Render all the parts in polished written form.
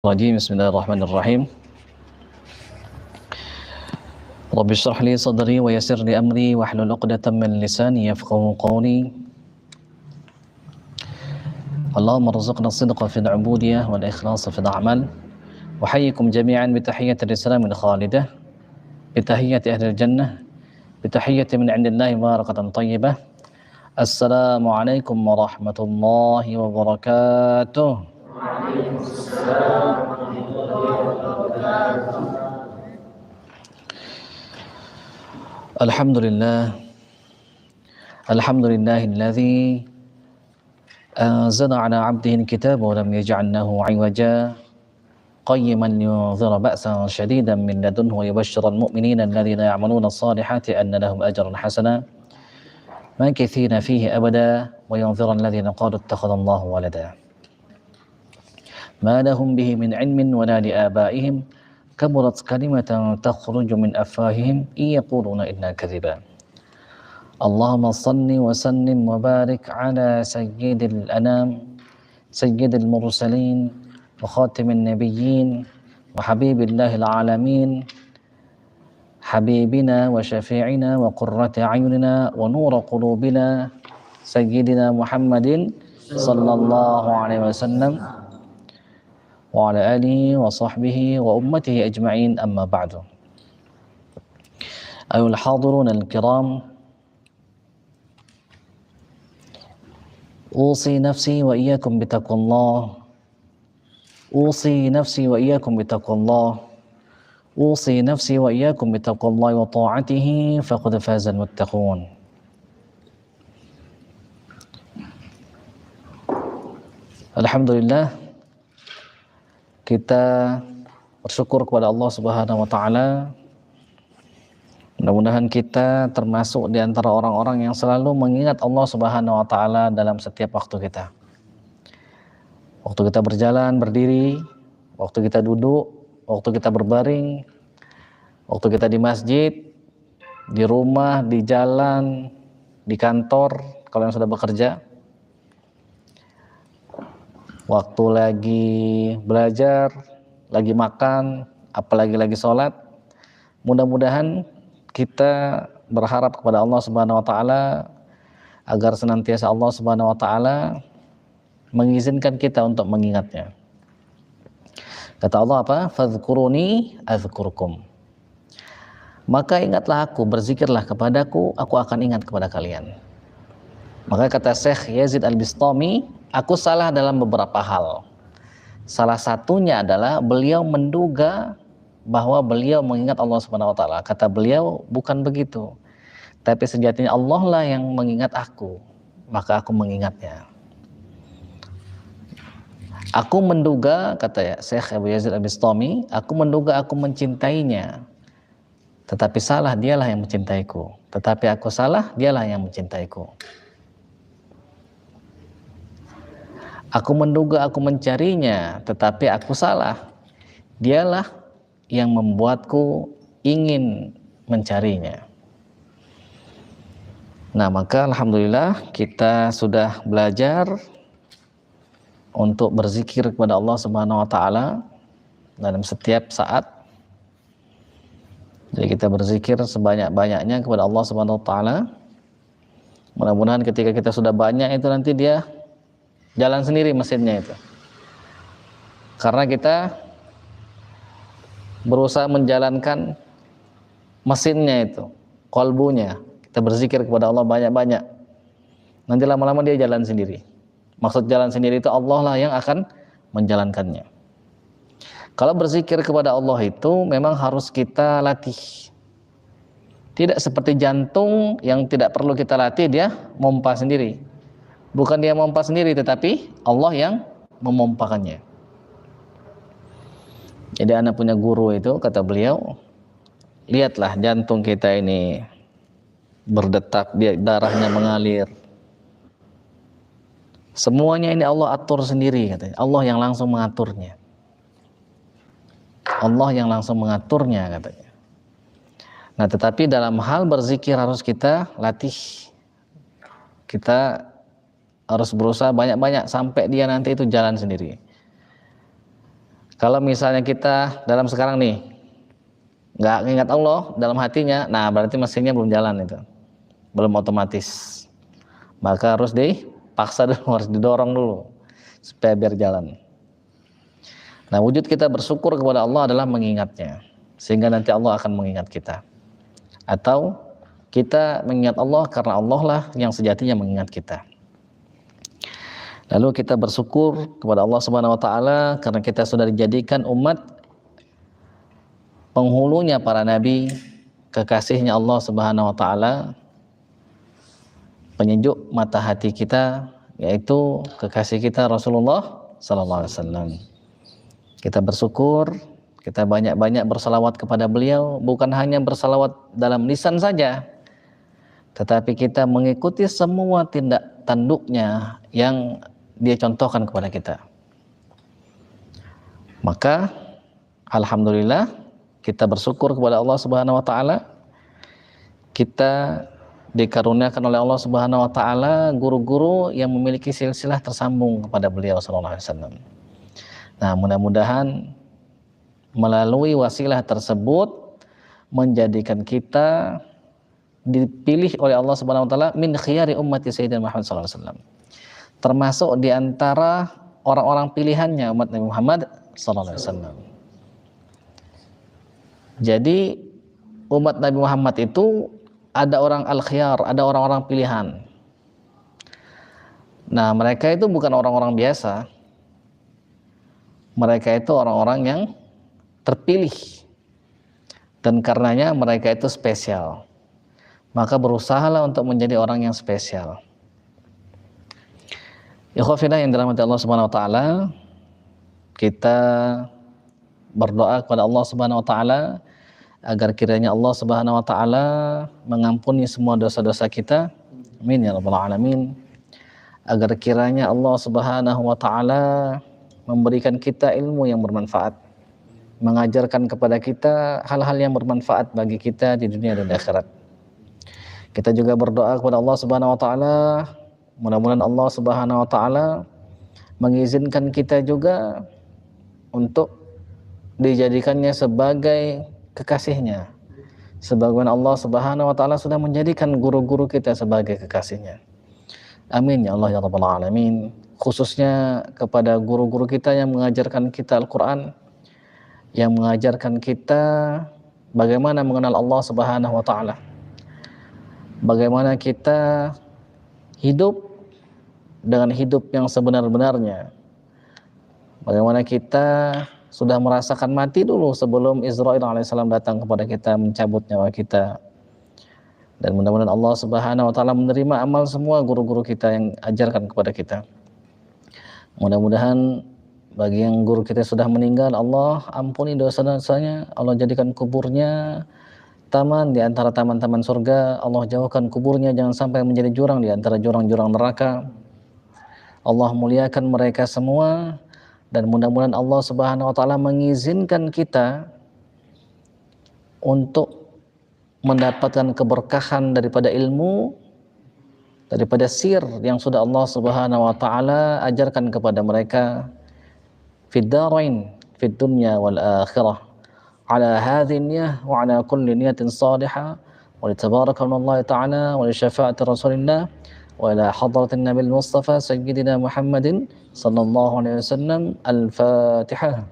Bismillahirrahmanirrahim. Rabbi shrah li sadri wa yassir li amri wahlul 'uqdatam min lisani yafqahu qawli. Allahumma rzuqna as-sidqa fil 'ubudiyah wal ikhlasa fil a'mal. Wa hayyikum jami'an bi tahiyyatil islamil khalidah, bi tahiyyati ahlil jannah, bi tahiyyati min 'indillahi barakatan thayyibah. Assalamualaikum warahmatullahi wabarakatuh. Alhamdulillah, alhamdulillahilladzi anzala ala 'abdihi al-kitaba wa lam yaj'al lahu 'iwaja qayyiman liyunzira ba'san shadidan min ladunhu wa yubashshiral mu'minina alladhina ya'maluna as-salihati anna lahum ajran hasana makithina fihi abada wa yunzira alladhina qalu ittakhadallahu walada ma lahum bihi min 'ilmin wa la li abaihim kaburat kalimatan takhruju min afwahihim yaquluna inna kadhiba. Allahumma salli wa sallim wa barik ala sayyidil anam, sayyidil mursalin wa khatimin nabiyyin wa habibillahil alamin, habibina wa syafi'ina wa qurrati a'yunina wa nura qulubina sayyidina Muhammadin sallallahu alaihi wasallam wa ala alihi wa sahbihi wa ummatihi ajma'in, amma ba'du. Ayuhal hadirun al-kiram, usi nafsi wa iyyakum bitaqwallah, usi nafsi wa iyyakum bitaqwallah, usi nafsi wa iyyakum bitaqwallah wa ta'atihi faqad fazal muttaqun. Alhamdulillah, kita bersyukur kepada Allah Subhanahu wa taala. Mudah-mudahan kita termasuk di antara orang-orang yang selalu mengingat Allah Subhanahu wa taala dalam setiap waktu kita. Waktu kita berjalan, berdiri, waktu kita duduk, waktu kita berbaring, waktu kita di masjid, di rumah, di jalan, di kantor kalau yang sudah bekerja. Waktu lagi belajar, lagi makan, apalagi lagi sholat, mudah-mudahan kita berharap kepada Allah Subhanahu wa taala agar senantiasa Allah Subhanahu wa taala mengizinkan kita untuk mengingatnya. Kata Allah apa? Fadhkuruni adzkurkum. Maka ingatlah aku, berzikirlah kepadaku, aku akan ingat kepada kalian. Maka kata Syekh Yazid Al-Bistami, aku salah dalam beberapa hal. Salah satunya adalah beliau menduga bahwa beliau mengingat Allah Subhanahu wa taala. Kata beliau, bukan begitu. Tapi sejatinya Allah lah yang mengingat aku, maka aku mengingatnya. Aku menduga, kata Syekh Abu Yazid Al-Bistami, aku menduga aku mencintainya. Tetapi salah, dialah yang mencintaiku. Tetapi aku salah, dialah yang mencintaiku. Aku menduga aku mencarinya, tetapi aku salah. Dialah yang membuatku ingin mencarinya. Nah, maka alhamdulillah kita sudah belajar untuk berzikir kepada Allah Subhanahu wa taala dalam setiap saat. Jadi kita berzikir sebanyak-banyaknya kepada Allah Subhanahu wa taala. Mudah-mudahan ketika kita sudah banyak itu nanti dia jalan sendiri mesinnya itu. Karena kita berusaha menjalankan mesinnya itu, qalbunya. Kita berzikir kepada Allah banyak-banyak. Nanti lama-lama dia jalan sendiri. Maksud jalan sendiri itu Allah lah yang akan menjalankannya. Kalau berzikir kepada Allah itu memang harus kita latih. Tidak seperti jantung yang tidak perlu kita latih, dia mompa sendiri. Bukan dia memompa sendiri, tetapi Allah yang memompakannya. Jadi anak punya guru itu, kata beliau, lihatlah jantung kita ini berdetak, darahnya mengalir. Semuanya ini Allah atur sendiri, katanya. Allah yang langsung mengaturnya. Allah yang langsung mengaturnya, katanya. Nah, tetapi dalam hal berzikir harus kita latih. Kita harus berusaha banyak-banyak sampai dia nanti itu jalan sendiri. Kalau misalnya kita dalam sekarang nih nggak ingat Allah dalam hatinya, nah berarti mesinnya belum jalan itu, belum otomatis. Maka harus dipaksa dulu, harus didorong dulu supaya biar jalan. Nah, wujud kita bersyukur kepada Allah adalah mengingatnya, sehingga nanti Allah akan mengingat kita. Atau kita mengingat Allah karena Allah lah yang sejatinya mengingat kita. Lalu kita bersyukur kepada Allah Subhanahu wa taala karena kita sudah dijadikan umat penghulunya para nabi, kekasihnya Allah Subhanahu wa taala, penyejuk mata hati kita, yaitu kekasih kita Rasulullah sallallahu alaihi wasallam. Kita bersyukur, kita banyak-banyak bersalawat kepada beliau, bukan hanya bersalawat dalam lisan saja, tetapi kita mengikuti semua tindak tanduknya yang dia contohkan kepada kita. Maka alhamdulillah kita bersyukur kepada Allah Subhanahu wa taala, kita dikaruniakan oleh Allah Subhanahu wa taala guru-guru yang memiliki silsilah tersambung kepada beliau sallallahu alaihi wasallam. Nah, mudah-mudahan melalui wasilah tersebut menjadikan kita dipilih oleh Allah Subhanahu wa taala min khiyari ummati sayyidina Muhammad sallallahu alaihi wasallam. Termasuk di antara orang-orang pilihannya umat Nabi Muhammad sallallahu alaihi wasallam. Jadi umat Nabi Muhammad itu ada orang al-khiyar, ada orang-orang pilihan. Nah, mereka itu bukan orang-orang biasa. Mereka itu orang-orang yang terpilih. Dan karenanya mereka itu spesial. Maka berusahalah untuk menjadi orang yang spesial. Ikhwafillah yang dirahmati Allah Subhanahu wa taala, kita berdoa kepada Allah Subhanahu wa taala agar kiranya Allah Subhanahu wa taala mengampuni semua dosa-dosa kita. Amin ya rabbal alamin. Agar kiranya Allah Subhanahu wa taala memberikan kita ilmu yang bermanfaat, mengajarkan kepada kita hal-hal yang bermanfaat bagi kita di dunia dan di akhirat. Kita juga berdoa kepada Allah Subhanahu wa taala, mudah-mudahan Allah Subhanahu wa taala mengizinkan kita juga untuk dijadikannya sebagai kekasihnya, sebagaimana Allah Subhanahu wa taala sudah menjadikan guru-guru kita sebagai kekasihnya. Amin ya Allah ya rabbal alamin. Khususnya kepada guru-guru kita yang mengajarkan kita Al-Quran, yang mengajarkan kita bagaimana mengenal Allah Subhanahu wa taala, bagaimana kita hidup dengan hidup yang sebenar-benarnya, bagaimana kita sudah merasakan mati dulu sebelum Israil alaihissalam datang kepada kita mencabut nyawa kita. Dan mudah-mudahan Allah Subhanahu wa taala menerima amal semua guru-guru kita yang ajarkan kepada kita. Mudah-mudahan bagi yang guru kita sudah meninggal, Allah ampuni dosa-dosanya, Allah jadikan kuburnya taman di antara taman-taman surga, Allah jauhkan kuburnya jangan sampai menjadi jurang di antara jurang-jurang neraka. Allah muliakan mereka semua, dan mudah-mudahan Allah Subhanahu wa taala mengizinkan kita untuk mendapatkan keberkahan daripada ilmu, daripada sir yang sudah Allah Subhanahu wa taala ajarkan kepada mereka fid darain, fid dunya wal akhirah, ala hadhihi niyyah wa ala kulli niyatin salihah, wa li tabarakallahi ta'ala wa li syafaati rasulillah wa ila hadratin nabil mustafa sayyidina Muhammadin sallallahu alaihi wasallam. Al-Fatihah.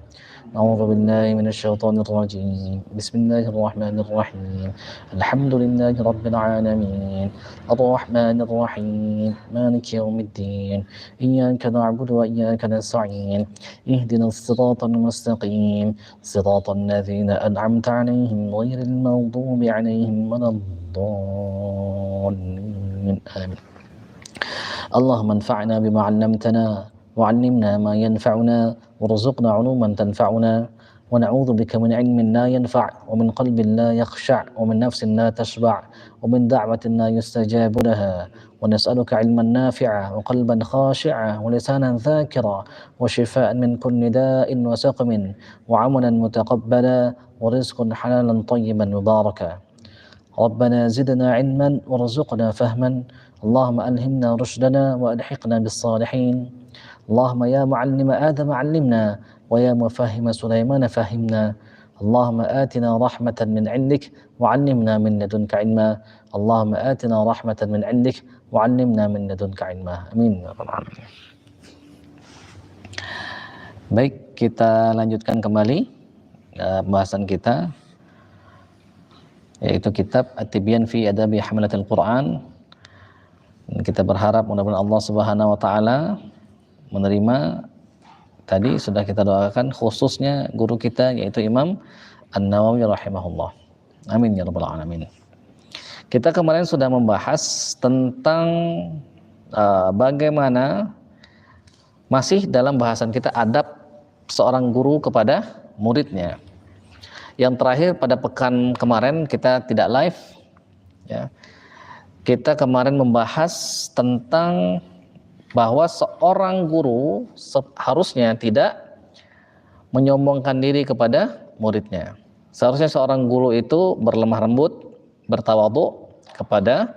أعوذ بالله من الشيطان الرجيم. بسم الله الرحمن الرحيم. الحمد لله رب العالمين الرحمن الرحيم مالك يوم الدين إياك نعبد وإياك نستعين اهدنا الصراط المستقيم صراط الذين أنعمت عليهم غير المغضوب عليهم ولا الضالين آمين. اللهم انفعنا بما علمتنا وعلمنا ما ينفعنا وارزقنا علوما تنفعنا ونعوذ بك من علم لا ينفع ومن قلب لا يخشع ومن نفس لا تشبع ومن دعوة لا يستجاب لها ونسألك علما نافعا وقلبا خاشعا ولسانا ذاكرا وشفاء من كل داء وسقم وعملا متقبلا ورزقا حلالا طيبا مباركا. ربنا زدنا علما وارزقنا فهما. اللهم ألهمنا رشدنا وألحقنا بالصالحين. اللهم يا معلم آدم علمنا wa ya mafahim Sulaiman fahimna. Allahumma atina rahmatan min 'indik wa 'allimna min ladunka 'ilma. Allahumma atina rahmatan min 'indik wa 'allimna min ladunka 'ilma. Amin ya rabbal alamin. Baik, kita lanjutkan kembali pembahasan kita, yaitu kitab At-Tibyan fi Adabi Hamalatil Quran. Kita berharap mudah-mudahan Allah Subhanahu wa taala menerima. Tadi sudah kita doakan khususnya guru kita yaitu Imam An-Nawawi rahimahullah. Amin ya rabbal alamin. Kita kemarin sudah membahas tentang bagaimana masih dalam bahasan kita adab seorang guru kepada muridnya. Yang terakhir pada pekan kemarin kita tidak live ya. Kita kemarin membahas tentang bahwa seorang guru seharusnya tidak menyombongkan diri kepada muridnya. Seharusnya seorang guru itu berlemah lembut, bertawadhu kepada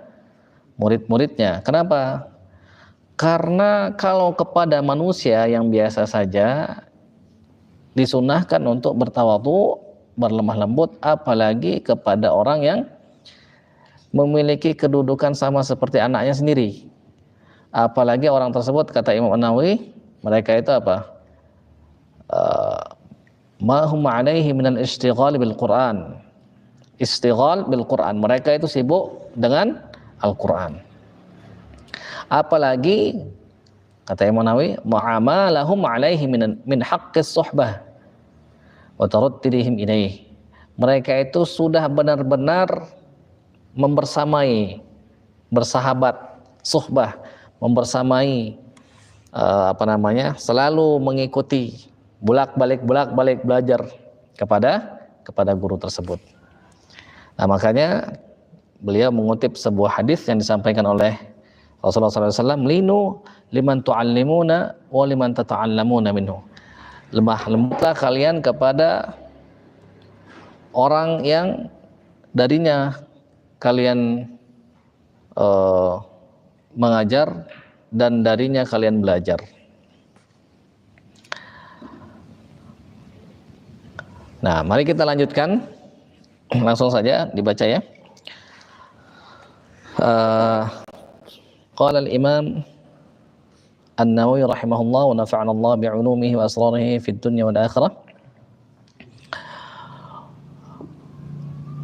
murid-muridnya. Kenapa? Karena kalau kepada manusia yang biasa saja disunahkan untuk bertawadhu, berlemah lembut, apalagi kepada orang yang memiliki kedudukan sama seperti anaknya sendiri. Apalagi orang tersebut, kata Imam An-Nawawi, mereka itu apa? Ma hum alaihi minal istighal bil Quran. Istighal bil Quran. Mereka itu sibuk dengan Al-Quran. Apalagi kata Imam Nawawi, ma'amalahum alaihi min haqqis suhbah wa tarattirihim ilaih. Mereka itu sudah benar-benar membersamai, bersahabat, suhbah, membersamai, selalu mengikuti, bolak-balik belajar kepada guru tersebut. Nah, makanya beliau mengutip sebuah hadis yang disampaikan oleh Rasulullah SAW, linu liman tu'allimuna wa liman tata'allamuna minhu. Lemah lembutlah kalian kepada orang yang darinya kalian mengajar dan darinya kalian belajar. Nah, mari kita lanjutkan. Langsung saja dibaca ya. Qala al-Imam An-Nawawi rahimahullah wa nafa'ana Allah bi'ulumihi wa asrarihi fid dunya wal akhirah.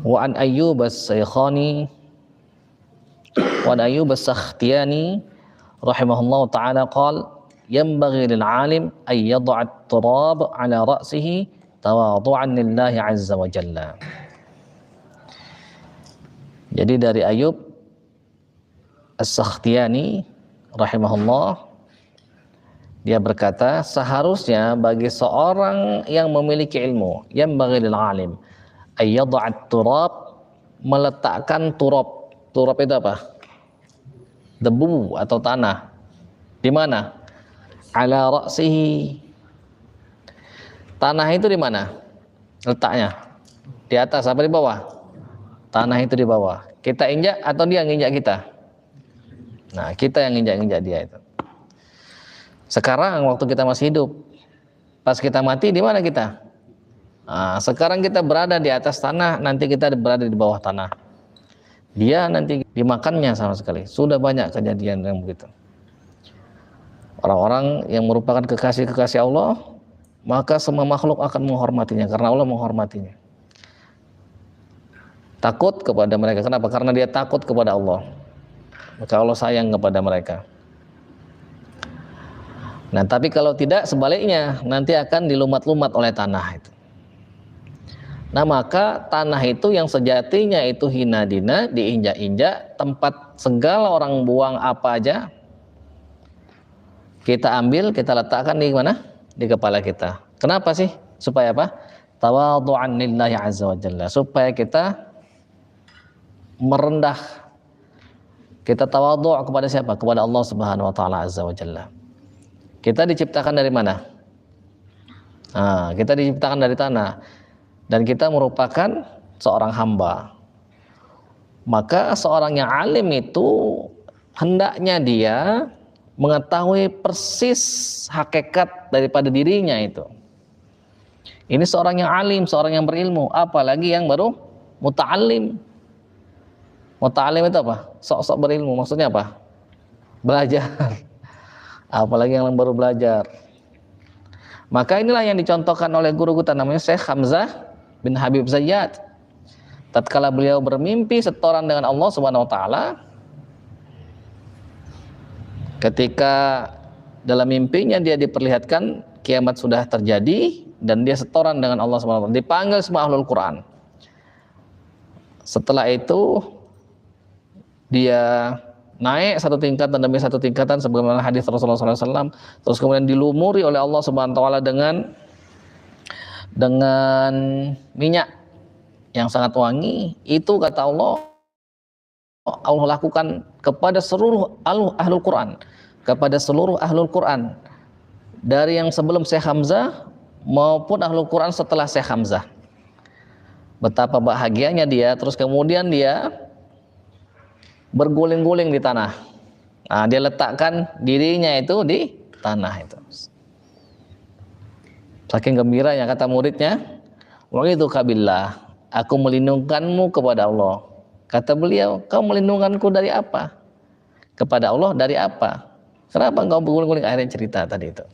Wa an Ayyub as-Saykhani wa an Ayyub as-Sakhtiyani rahimahullah ta'ala qala yanbaghi lil 'alim ay yad'a at-turab 'ala ra'sihi tawadhu'an lillahi 'azza wa jalla. Jadi dari Ayyub as-Sakhtiyani rahimahullah, dia berkata, seharusnya bagi seorang yang memiliki ilmu, yang bagi lil alim, ayyad'at turab, meletakkan turab. Turab itu apa? Debu atau tanah. Di mana? Ala ra'sihi. Tanah itu di mana letaknya? Di atas apa di bawah? Tanah itu di bawah. Kita injak atau dia nginjak kita? Nah, kita yang nginjak-nginjak dia itu. Sekarang waktu kita masih hidup, pas kita mati di mana kita? Nah, sekarang kita berada di atas tanah, nanti kita berada di bawah tanah. Dia nanti dimakannya sama sekali. Sudah banyak kejadian yang begitu. Orang-orang yang merupakan kekasih-kekasih Allah, maka semua makhluk akan menghormatinya karena Allah menghormatinya. Takut kepada mereka. Kenapa? Karena dia takut kepada Allah. Maka Allah sayang kepada mereka. Nah, tapi kalau tidak, sebaliknya nanti akan dilumat-lumat oleh tanah itu. Nah, maka tanah itu yang sejatinya itu hina dina, diinjak-injak, tempat segala orang buang apa aja, kita ambil, kita letakkan di mana? Di kepala kita. Kenapa sih? Supaya apa? Tawadhu'an lillahi azza wa jalla. Supaya kita merendah, kita tawadhu' kepada siapa? Kepada Allah Subhanahu wa taala azza wa jalla. Kita diciptakan dari mana? Nah, kita diciptakan dari tanah dan kita merupakan seorang hamba. Maka seorang yang alim itu hendaknya dia mengetahui persis hakikat daripada dirinya itu. Ini seorang yang alim, seorang yang berilmu, apalagi yang baru muta'allim. Muta'allim itu apa? Sok-sok berilmu, maksudnya apa? Belajar. Apalagi yang baru belajar. Maka inilah yang dicontohkan oleh guru kita, namanya Syekh Hamzah bin Habib Zayyad. Tatkala beliau bermimpi setoran dengan Allah Subhanahu wa taala, ketika dalam mimpinya dia diperlihatkan kiamat sudah terjadi dan dia setoran dengan Allah Subhanahu wa taala, dipanggil semua ahlul Quran. Setelah itu dia naik satu tingkatan demi satu tingkatan sebagaimana hadis Rasulullah SAW, terus kemudian dilumuri oleh Allah Subhanahu wa taala dengan minyak yang sangat wangi. Itu kata Allah lakukan kepada seluruh ahlul Quran, kepada seluruh ahlul Quran, dari yang sebelum Syekh Hamzah maupun ahlul Quran setelah Syekh Hamzah. Betapa bahagianya dia. Terus kemudian dia berguling-guling di tanah. Nah, dia letakkan dirinya itu di tanah itu. Saking gembiranya kata muridnya, "Wa'idzuka billah, aku melindungkanmu kepada Allah." Kata beliau, "Kau melindungkanku dari apa?" "Kepada Allah dari apa? Kenapa engkau berguling-guling?" Akhirnya cerita tadi itu.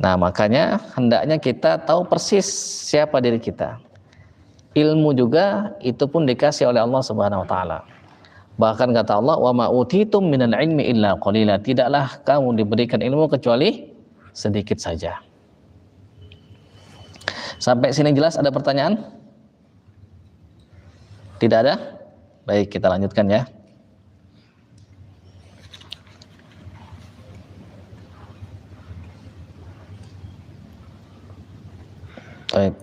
Nah, makanya hendaknya kita tahu persis siapa diri kita. Ilmu juga itu pun dikasih oleh Allah Subhanahu wa taala. Bahkan kata Allah, "Wa ma utitum minal ilmi illa qalila." Tidaklah kamu diberikan ilmu kecuali sedikit saja. Sampai sini jelas? Ada pertanyaan? Tidak ada? Baik, kita lanjutkan ya. Baik.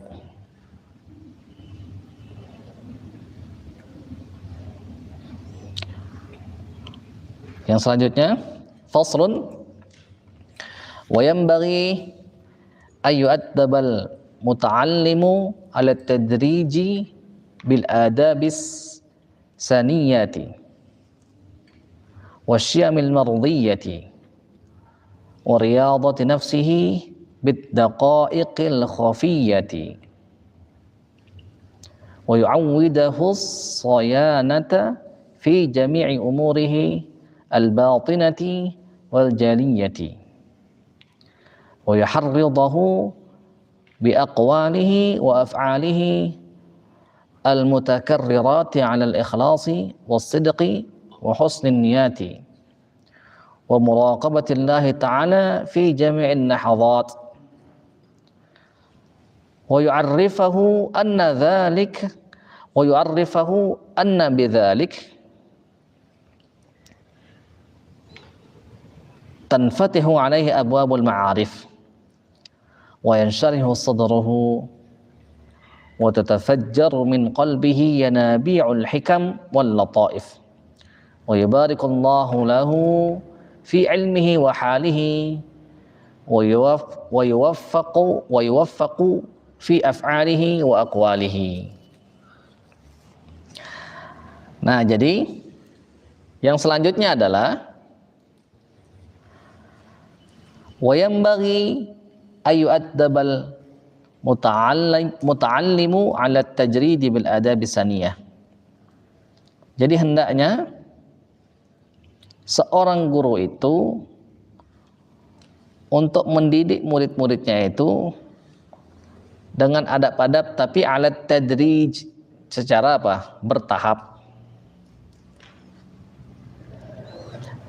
Yang selanjutnya, faslun wa yanbaghi ay yu'addabal muta'allimu 'ala at-tadriji bil adabis saniyati wasyamil mardiyati wa riyadati nafsihi bid daqa'iqil khafiyyati wa yu'awwidahu as-sayanata fi jami'i umurihi al-batinati wal jaliyati wa yuharridahu bi aqwalihi wa af'alihi al-mutakarrirati 'ala al-ikhlasi was-sidqi wa husnin niyati wa muraqabati Allah ta'ala fi jami'in nahadhat wa yu'arrifahu anna dhalik wa yu'arrifahu anna bidzalik tanfatihu alaihi abwabul ma'arif wa yansharihu sadruhu wa tatafajjaru min qalbihi yanabi'ul hikam wal lataif wa yubarikullahu lahu fi ilmihi wa halihi wa yuwaffaqu fi af'alihi wa aqwalihi. Nah, jadi yang selanjutnya adalah wa yanbaghi ayu addabal muta'allimu 'ala at-tajridi bil adab saniyah. Jadi hendaknya seorang guru itu untuk mendidik murid-muridnya itu dengan adab-adab, tapi 'ala tadrij, secara apa? Bertahap.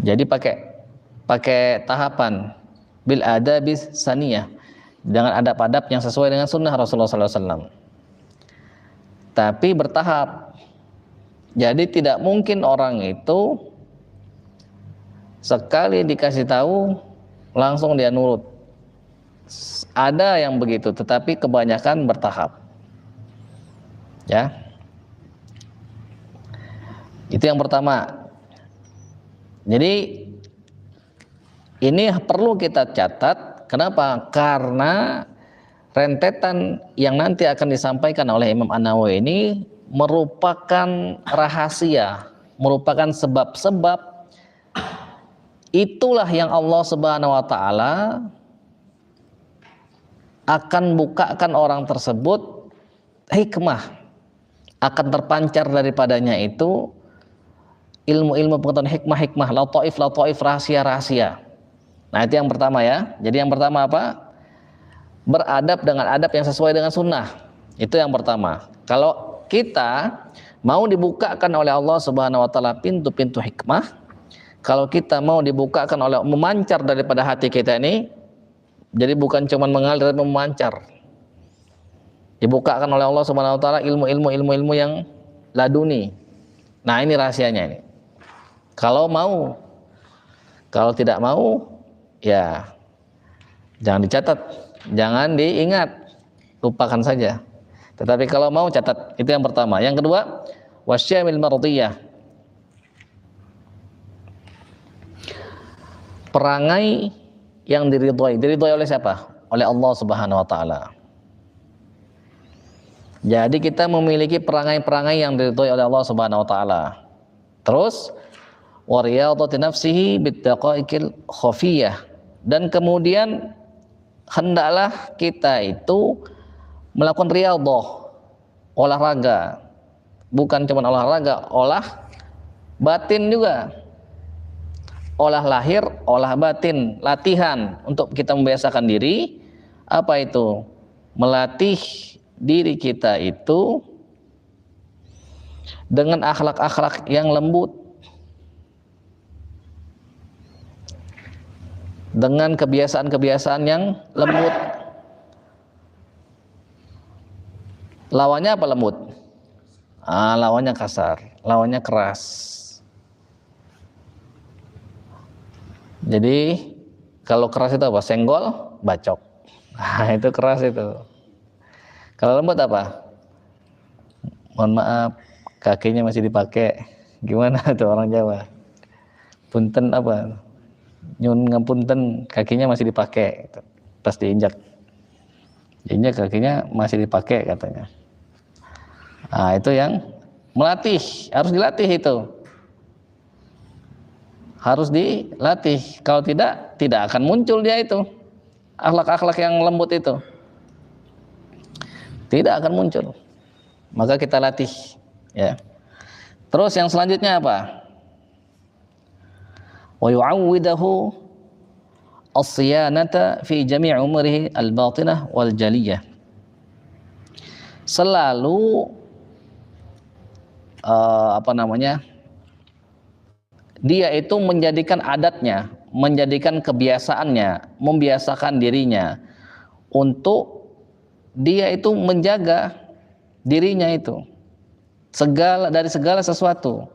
Jadi pakai tahapan. Bil adabis saniyah, dengan adab-adab yang sesuai dengan sunnah Rasulullah SAW. Tapi bertahap. Jadi tidak mungkin orang itu sekali dikasih tahu langsung dia nurut. Ada yang begitu, tetapi kebanyakan bertahap. Ya. Itu yang pertama. Jadi ini perlu kita catat. Kenapa? Karena rentetan yang nanti akan disampaikan oleh Imam An-Nawawi ini merupakan rahasia, merupakan sebab-sebab. Itulah yang Allah Subhanahu wa taala akan bukakan orang tersebut hikmah, akan terpancar daripadanya itu ilmu-ilmu pengetahuan, hikmah-hikmah, lataif, rahasia-rahasia. Nah itu yang pertama ya. Jadi yang pertama apa? Beradab dengan adab yang sesuai dengan sunnah. Itu yang pertama. Kalau kita mau dibukakan oleh Allah Subhanahu wa taala pintu-pintu hikmah, kalau kita mau dibukakan oleh, memancar daripada hati kita ini, jadi bukan cuma mengalir tapi memancar. Dibukakan oleh Allah Subhanahu wa taala ilmu-ilmu yang laduni. Nah, ini rahasianya ini. Kalau mau. Kalau tidak mau, ya jangan dicatat, jangan diingat, lupakan saja. Tetapi kalau mau catat, itu yang pertama. Yang kedua, wasyamil mardiyah, perangai yang diridhoi. Diridhoi oleh siapa? Oleh Allah Subhanahu wa taala. Jadi kita memiliki perangai-perangai yang diridhoi oleh Allah Subhanahu wa taala. Terus wa riyadhati nafsihi bittaqaiqil khafiyah, dan kemudian hendaklah kita itu melakukan riyadhah, olahraga. Bukan cuma olahraga, olah batin juga. Olah lahir, olah batin, latihan untuk kita membiasakan diri. Apa itu? Melatih diri kita itu dengan akhlak-akhlak yang lembut, dengan kebiasaan-kebiasaan yang lembut. Lawannya apa lembut? Lawannya kasar, lawannya keras. Jadi kalau keras itu apa? Senggol, bacok. Nah, itu keras itu. Kalau lembut apa? Mohon maaf, kakinya masih dipakai. Gimana tuh orang Jawa? Punten apa? Nyun ngapunten, kakinya masih dipakai, pas diinjak kakinya masih dipakai katanya. Nah itu yang melatih, harus dilatih, itu harus dilatih. Kalau tidak akan muncul dia itu akhlak-akhlak yang lembut itu, tidak akan muncul. Maka kita latih ya. Terus yang selanjutnya apa? Wa yu'awwidahu as-siyanata fi jami' umrihi al-batinah wal jaliyah. Selalu dia itu menjadikan adatnya, menjadikan kebiasaannya, membiasakan dirinya untuk dia itu menjaga dirinya itu dari segala sesuatu,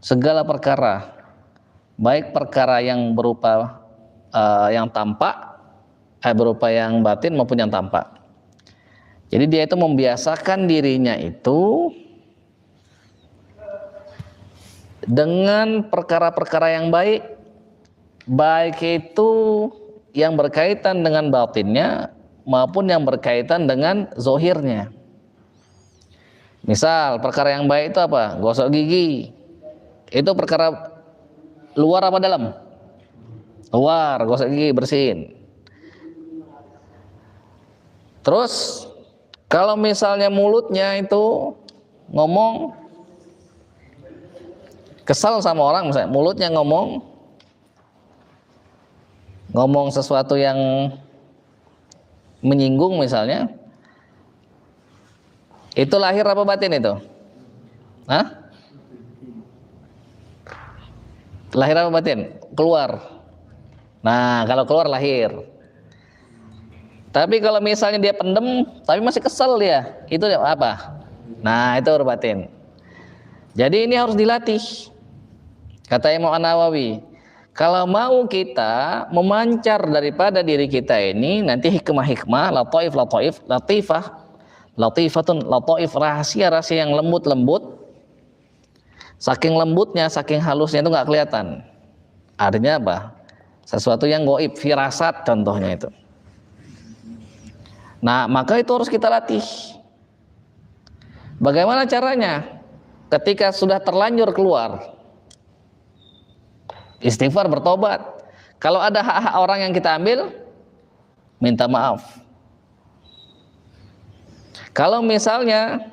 segala perkara, baik perkara yang berupa yang tampak, berupa yang batin maupun yang tampak. Jadi dia itu membiasakan dirinya itu dengan perkara-perkara yang baik itu yang berkaitan dengan batinnya maupun yang berkaitan dengan zohirnya. Misal perkara yang baik itu apa? Gosok gigi. Itu perkara luar apa dalam? Luar, gosok gigi, bersihin. Terus kalau misalnya mulutnya itu ngomong kesal sama orang, misalnya mulutnya ngomong sesuatu yang menyinggung misalnya, itu lahir apa batin itu? Hah? Lahir apa batin? Keluar. Nah, kalau keluar lahir. Tapi kalau misalnya dia pendem, tapi masih kesel dia, itu apa? Nah, itu batin. Jadi ini harus dilatih. Kata Imam An-Nawawi, kalau mau kita memancar daripada diri kita ini nanti hikmah-hikmah, latifatun, rahasia-rahasia yang lembut-lembut. Saking lembutnya, saking halusnya itu nggak kelihatan. Artinya apa? Sesuatu yang gaib, firasat contohnya itu. Nah, maka itu harus kita latih. Bagaimana caranya? Ketika sudah terlanjur keluar, istighfar, bertobat. Kalau ada hak-hak orang yang kita ambil, minta maaf. Kalau misalnya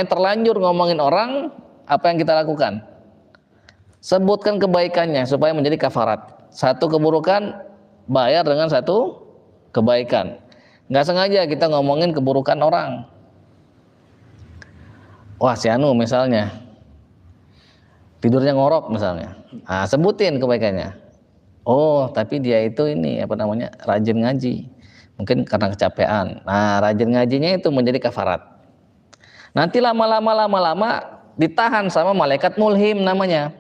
terlanjur ngomongin orang, apa yang kita lakukan? Sebutkan kebaikannya supaya menjadi kafarat. Satu keburukan bayar dengan satu kebaikan. Nggak sengaja kita ngomongin keburukan orang. Wah, si Anu misalnya tidurnya ngorok misalnya. Nah, sebutin kebaikannya. Oh, tapi dia itu ini rajin ngaji. Mungkin karena kecapean. Nah, rajin ngajinya itu menjadi kafarat. Nanti lama-lama ditahan sama malaikat mulhim namanya,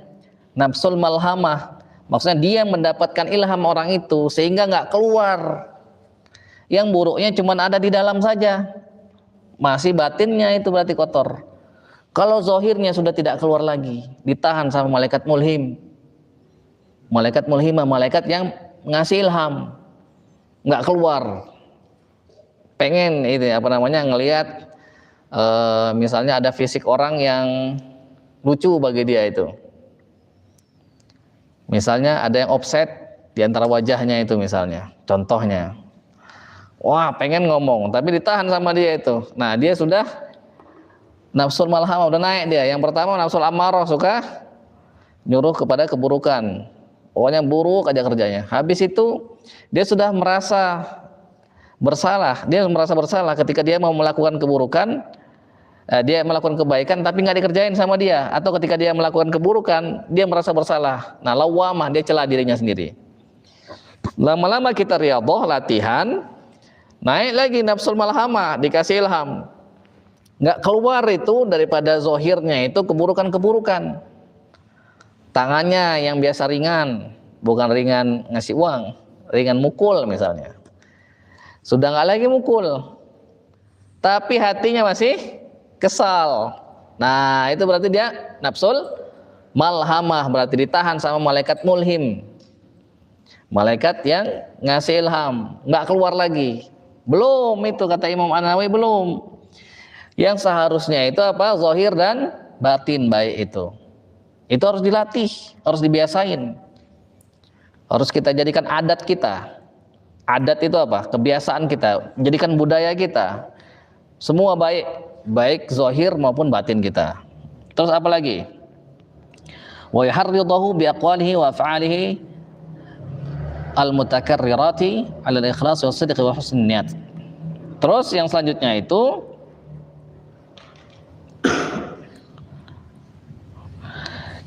nafsul malhamah. Maksudnya dia mendapatkan ilham orang itu sehingga nggak keluar. Yang buruknya cuma ada di dalam saja, masih batinnya itu berarti kotor. Kalau zohirnya sudah tidak keluar lagi, ditahan sama malaikat mulhim. Malaikat mulhimah, malaikat yang ngasih ilham, nggak keluar. Pengen itu ngelihat misalnya ada fisik orang yang lucu bagi dia itu. Misalnya ada yang offset di antara wajahnya itu misalnya, contohnya. Wah, pengen ngomong tapi ditahan sama dia itu. Nah, dia sudah nafsul malhamah udah naik dia. Yang pertama nafsul amarah, suka nyuruh kepada keburukan. Pokoknya buruk aja kerjanya. Habis itu dia sudah merasa bersalah. Dia merasa bersalah ketika dia mau melakukan keburukan. Dia melakukan kebaikan tapi nggak dikerjain sama dia, atau ketika dia melakukan keburukan dia merasa bersalah. Nah, lawamah, dia cela dirinya sendiri. Lama-lama kita riyadhah, latihan, naik lagi nafsul malhamah, dikasih ilham, nggak keluar itu daripada zohirnya itu keburukan-keburukan. Tangannya yang biasa ringan, bukan ringan ngasih uang, ringan mukul misalnya, sudah nggak lagi mukul, tapi hatinya masih kesal. Nah, itu berarti dia nafsul malhamah, berarti ditahan sama malaikat mulhim, malaikat yang ngasih ilham, nggak keluar lagi. Belum itu, kata Imam An-Nawawi, belum. Yang seharusnya itu apa? Zahir dan batin baik itu harus dilatih, harus dibiasain, harus kita jadikan adat kita. Adat itu apa? Kebiasaan kita, jadikan budaya kita. Semua baik zahir maupun batin kita. Terus apa lagi? Wa yuharridahu bi aqwalihi wa af'alihi al-mutakarrirati 'ala al-ikhlas wa sidq wa husn niyat. Terus yang selanjutnya itu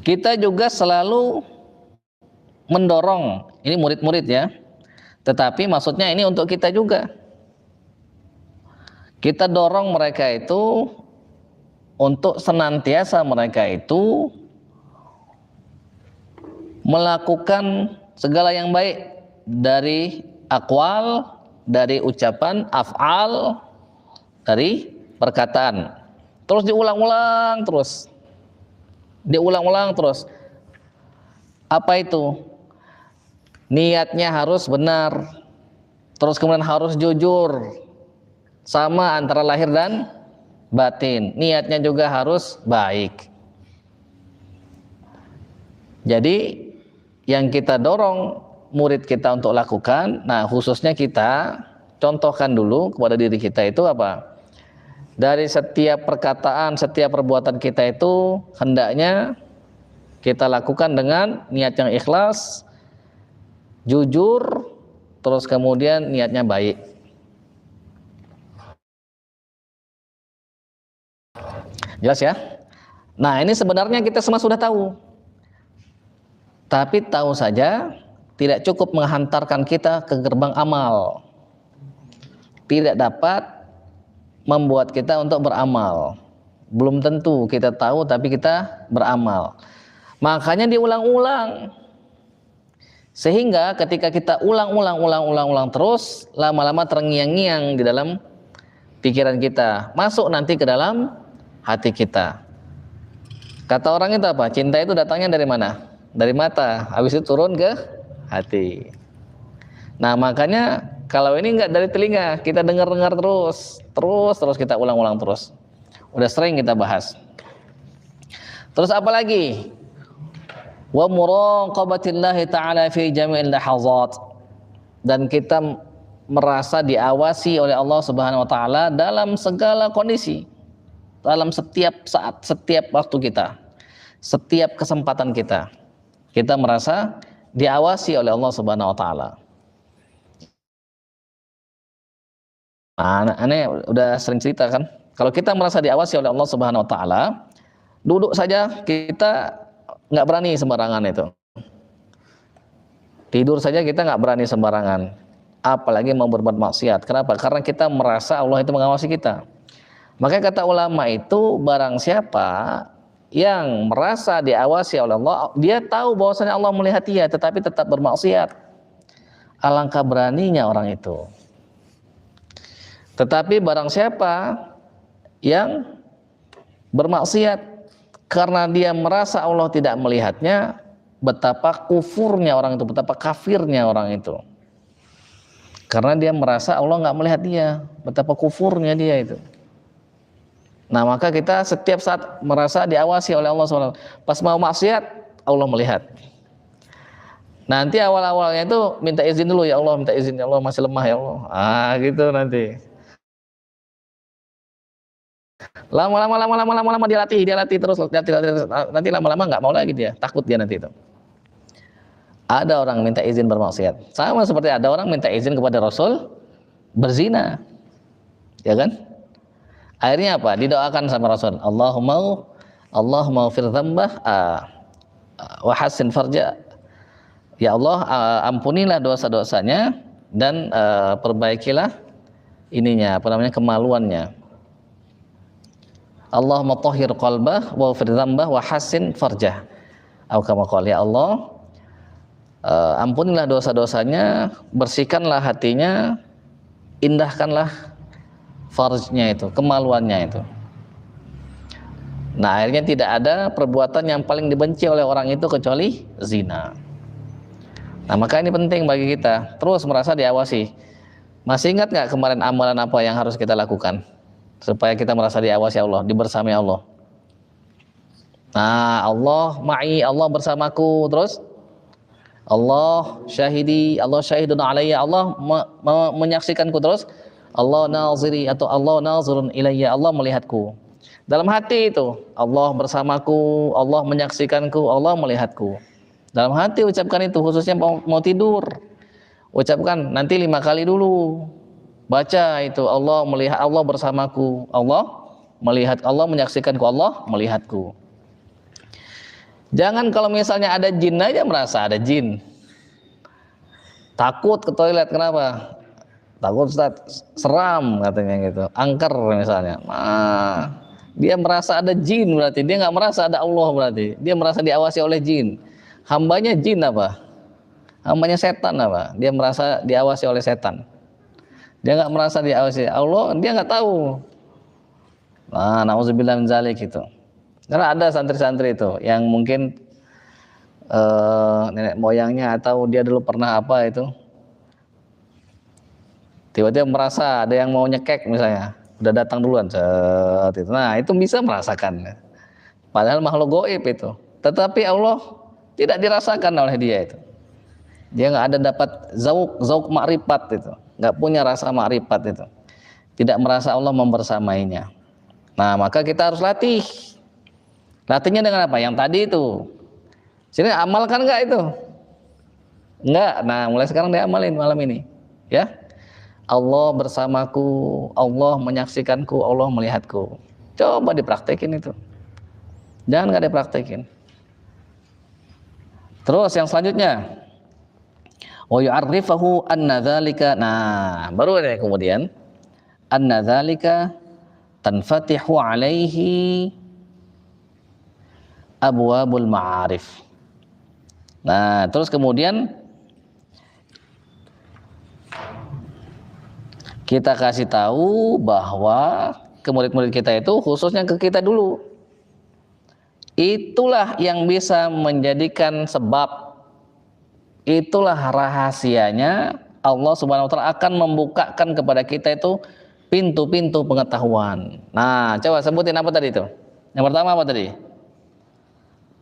kita juga selalu mendorong, ini murid-murid ya, tetapi maksudnya ini untuk kita juga. Kita dorong mereka itu untuk senantiasa mereka itu melakukan segala yang baik dari aqwal, dari ucapan, af'al, dari perkataan. Terus diulang-ulang terus. Diulang-ulang terus. Apa itu? Niatnya harus benar. Terus kemudian harus jujur. Sama antara lahir dan batin. Niatnya juga harus baik. Jadi yang kita dorong murid kita untuk lakukan, nah khususnya kita contohkan dulu kepada diri kita itu apa? Dari setiap perkataan, setiap perbuatan kita itu hendaknya kita lakukan dengan niat yang ikhlas, jujur, terus kemudian niatnya baik. Jelas ya? Nah, ini sebenarnya kita semua sudah tahu. Tapi tahu saja tidak cukup menghantarkan kita ke gerbang amal. Tidak dapat membuat kita untuk beramal. Belum tentu kita tahu tapi kita beramal. Makanya diulang-ulang. Sehingga ketika kita ulang terus, lama-lama terngiang-ngiang di dalam pikiran kita. Masuk nanti ke dalam hati kita. Kata orang itu apa? Cinta itu datangnya dari mana? Dari mata, habis itu turun ke hati. Nah, makanya kalau ini enggak dari telinga, kita dengar terus kita ulang-ulang terus. Udah sering kita bahas. Terus apa lagi? Wa muraqabatillahi ta'ala fi jami'il lahazat. Dan kita merasa diawasi oleh Allah Subhanahu wa taala dalam segala kondisi, dalam setiap saat, setiap waktu kita, setiap kesempatan kita. Kita merasa diawasi oleh Allah Subhanahu wa taala. Nah, aneh udah sering cerita kan, kalau kita merasa diawasi oleh Allah Subhanahu wa taala, duduk saja kita nggak berani sembarangan itu. Tidur saja kita nggak berani sembarangan, apalagi mau berbuat maksiat. Kenapa? Karena kita merasa Allah itu mengawasi kita. Makanya kata ulama itu, barang siapa yang merasa diawasi oleh Allah, dia tahu bahwasanya Allah melihat dia, tetapi tetap bermaksiat. Alangkah beraninya orang itu. Tetapi barang siapa yang bermaksiat karena dia merasa Allah tidak melihatnya, betapa kufurnya orang itu, betapa kafirnya orang itu. Karena dia merasa Allah nggak melihat dia, betapa kufurnya dia itu. Nah, maka kita setiap saat merasa diawasi oleh Allah SWT. Pas mau maksiat, Allah melihat. Nanti awal-awalnya itu minta izin dulu, ya Allah, minta izin, ya Allah, masih lemah ya Allah. Gitu nanti. Lama-lama dia latih terus, nanti lama-lama nggak mau lagi dia, takut dia nanti itu. Ada orang minta izin bermaksiat, sama seperti ada orang minta izin kepada Rasul berzina, ya kan? Akhirnya apa? Didoakan sama Rasul, Allahumma fir dzambah wa hassin farja. Ya Allah, ampunilah dosa-dosanya dan perbaikilah ininya, kemaluannya. Allahumma tahhir qalbah wa fir dzambah wa hassin farjah. Atau kama qala, ya Allah, ampunilah dosa-dosanya, bersihkanlah hatinya, indahkanlah farjnya itu, kemaluannya itu. Nah, akhirnya tidak ada perbuatan yang paling dibenci oleh orang itu kecuali zina. Nah, maka ini penting bagi kita, terus merasa diawasi. Masih ingat nggak kemarin amalan apa yang harus kita lakukan supaya kita merasa diawasi Allah, dibersamai Allah? Nah, Allah ma'i, Allah bersamaku. Terus Allah syahidi, Allah syahidun alayya, Allah menyaksikanku. Terus Allah naziri, atau Allah nazirun ilayya, Allah melihatku. Dalam hati itu, Allah bersamaku, Allah menyaksikanku, Allah melihatku. Dalam hati ucapkan itu, khususnya mau tidur. Ucapkan nanti 5 kali dulu. Baca itu, Allah melihat, Allah bersamaku, Allah melihat, Allah menyaksikanku, Allah melihatku. Jangan kalau misalnya ada jin aja merasa ada jin. Takut ke toilet, kenapa? Takut Ustaz, seram katanya gitu. Angker misalnya. Nah, dia merasa ada jin berarti, dia nggak merasa ada Allah berarti. Dia merasa diawasi oleh jin. Hambanya jin apa? Hambanya setan apa? Dia merasa diawasi oleh setan. Dia nggak merasa diawasi Allah, dia nggak tahu. Nah, nauzubillah min zalik itu. Karena ada santri-santri itu yang mungkin nenek moyangnya atau dia dulu pernah apa itu, tiba-tiba merasa ada yang mau nyekek misalnya, udah datang duluan saat itu. Nah, itu bisa merasakan. Padahal makhluk gaib itu. Tetapi Allah tidak dirasakan oleh dia itu. Dia nggak ada dapat zauk ma'rifat itu, nggak punya rasa ma'rifat itu, tidak merasa Allah membersamainya. Nah, maka kita harus latih. Latihnya dengan apa? Yang tadi itu. Sini amalkan nggak itu? Nggak. Nah, mulai sekarang diamalin malam ini, ya. Allah bersamaku, Allah menyaksikanku, Allah melihatku. Coba dipraktekin itu. Jangan nggak dipraktekin. Terus yang selanjutnya, wa yu'arrifahu anna dzalika. Nah, baru ada kemudian anna dzalika tanfatihu alaihi abwabul ma'arif. Nah, terus kemudian kita kasih tahu bahwa ke murid-murid kita itu, khususnya ke kita dulu, itulah yang bisa menjadikan sebab, itulah rahasianya Allah Subhanahu wa taala akan membukakan kepada kita itu pintu-pintu pengetahuan. Nah, coba sebutin apa tadi itu? Yang pertama apa tadi?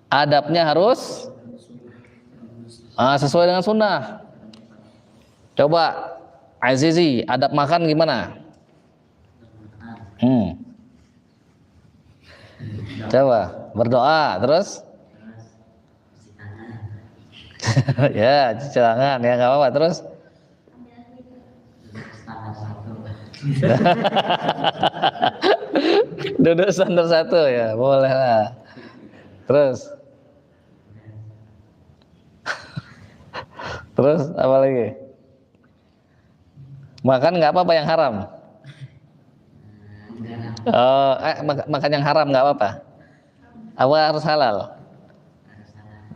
Adabnya harus sesuai dengan sunnah. Coba Azizi, adab makan gimana? Coba berdoa terus. Ya, cuci tangan ya nggak apa-apa terus. Duduk standar 1 ya, boleh lah. Terus, terus apa lagi? Makan nggak apa-apa yang haram. Oh, makan yang haram nggak apa-apa. Apa harus halal?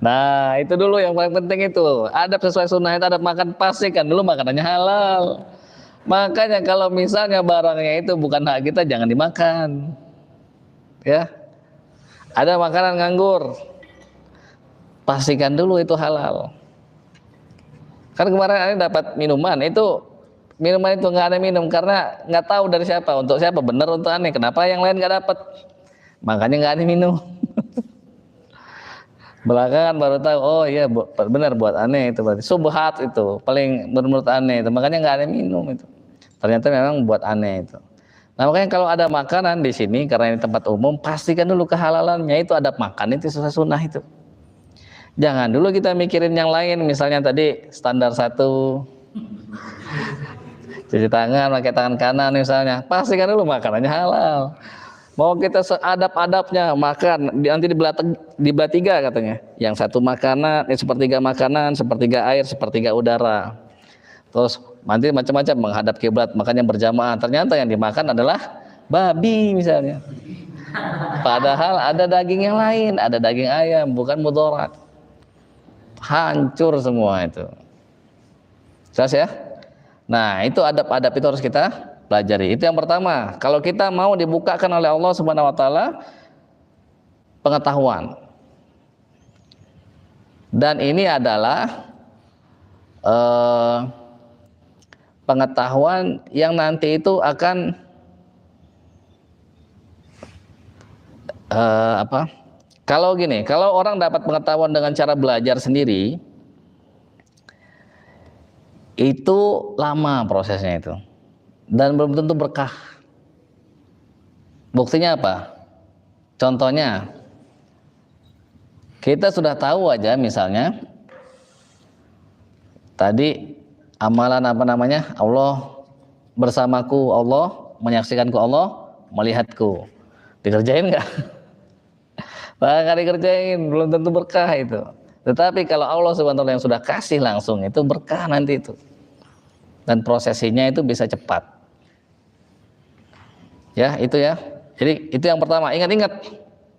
Nah, itu dulu yang paling penting itu. Adab sesuai sunnah itu adab makan, pastikan dulu makanannya halal. Makanya kalau misalnya barangnya itu bukan hak kita, jangan dimakan. Ya. Ada makanan nganggur, pastikan dulu itu halal. Kan kemarin ada dapat minuman itu nggak ada minum karena nggak tahu dari siapa, untuk siapa, benar untuk aneh. Kenapa yang lain nggak dapat? Makanya nggak ada minum. Belakangan baru tahu, oh iya benar buat aneh itu, berarti subhat itu paling menurut aneh itu, makanya nggak ada minum itu. Ternyata memang buat aneh itu. Nah makanya kalau ada makanan di sini karena ini tempat umum, pastikan dulu kehalalannya, itu adab makan itu sesuai sunnah itu. Jangan dulu kita mikirin yang lain, misalnya tadi standar 1 cuci tangan pakai tangan kanan misalnya, pastikan dulu makanannya halal. Mau kita seadab-adabnya makan nanti dibelah 3 katanya. Yang 1 makanan, sepertiga makanan, sepertiga air, sepertiga udara. Terus nanti macam-macam menghadap kiblat, makanya berjamaah. Ternyata yang dimakan adalah babi misalnya. Padahal ada daging yang lain, ada daging ayam, bukan mudarat. Hancur semua itu. Jelas ya? Nah, itu adab-adab itu harus kita pelajari. Itu yang pertama. Kalau kita mau dibukakan oleh Allah Subhanahu wa taala pengetahuan. Dan ini adalah pengetahuan yang nanti itu akan kalau gini, kalau orang dapat pengetahuan dengan cara belajar sendiri, itu lama prosesnya itu. Dan belum tentu berkah. Buktinya apa? Contohnya, kita sudah tahu aja misalnya tadi amalan Allah bersamaku, Allah menyaksikanku, Allah melihatku. Dikerjain nggak? Nggak dikerjain, belum tentu berkah itu. Tetapi kalau Allah Subhanahu wa taala yang sudah kasih langsung, itu berkah nanti itu. Dan prosesinya itu bisa cepat. Ya, itu ya. Jadi itu yang pertama, ingat-ingat.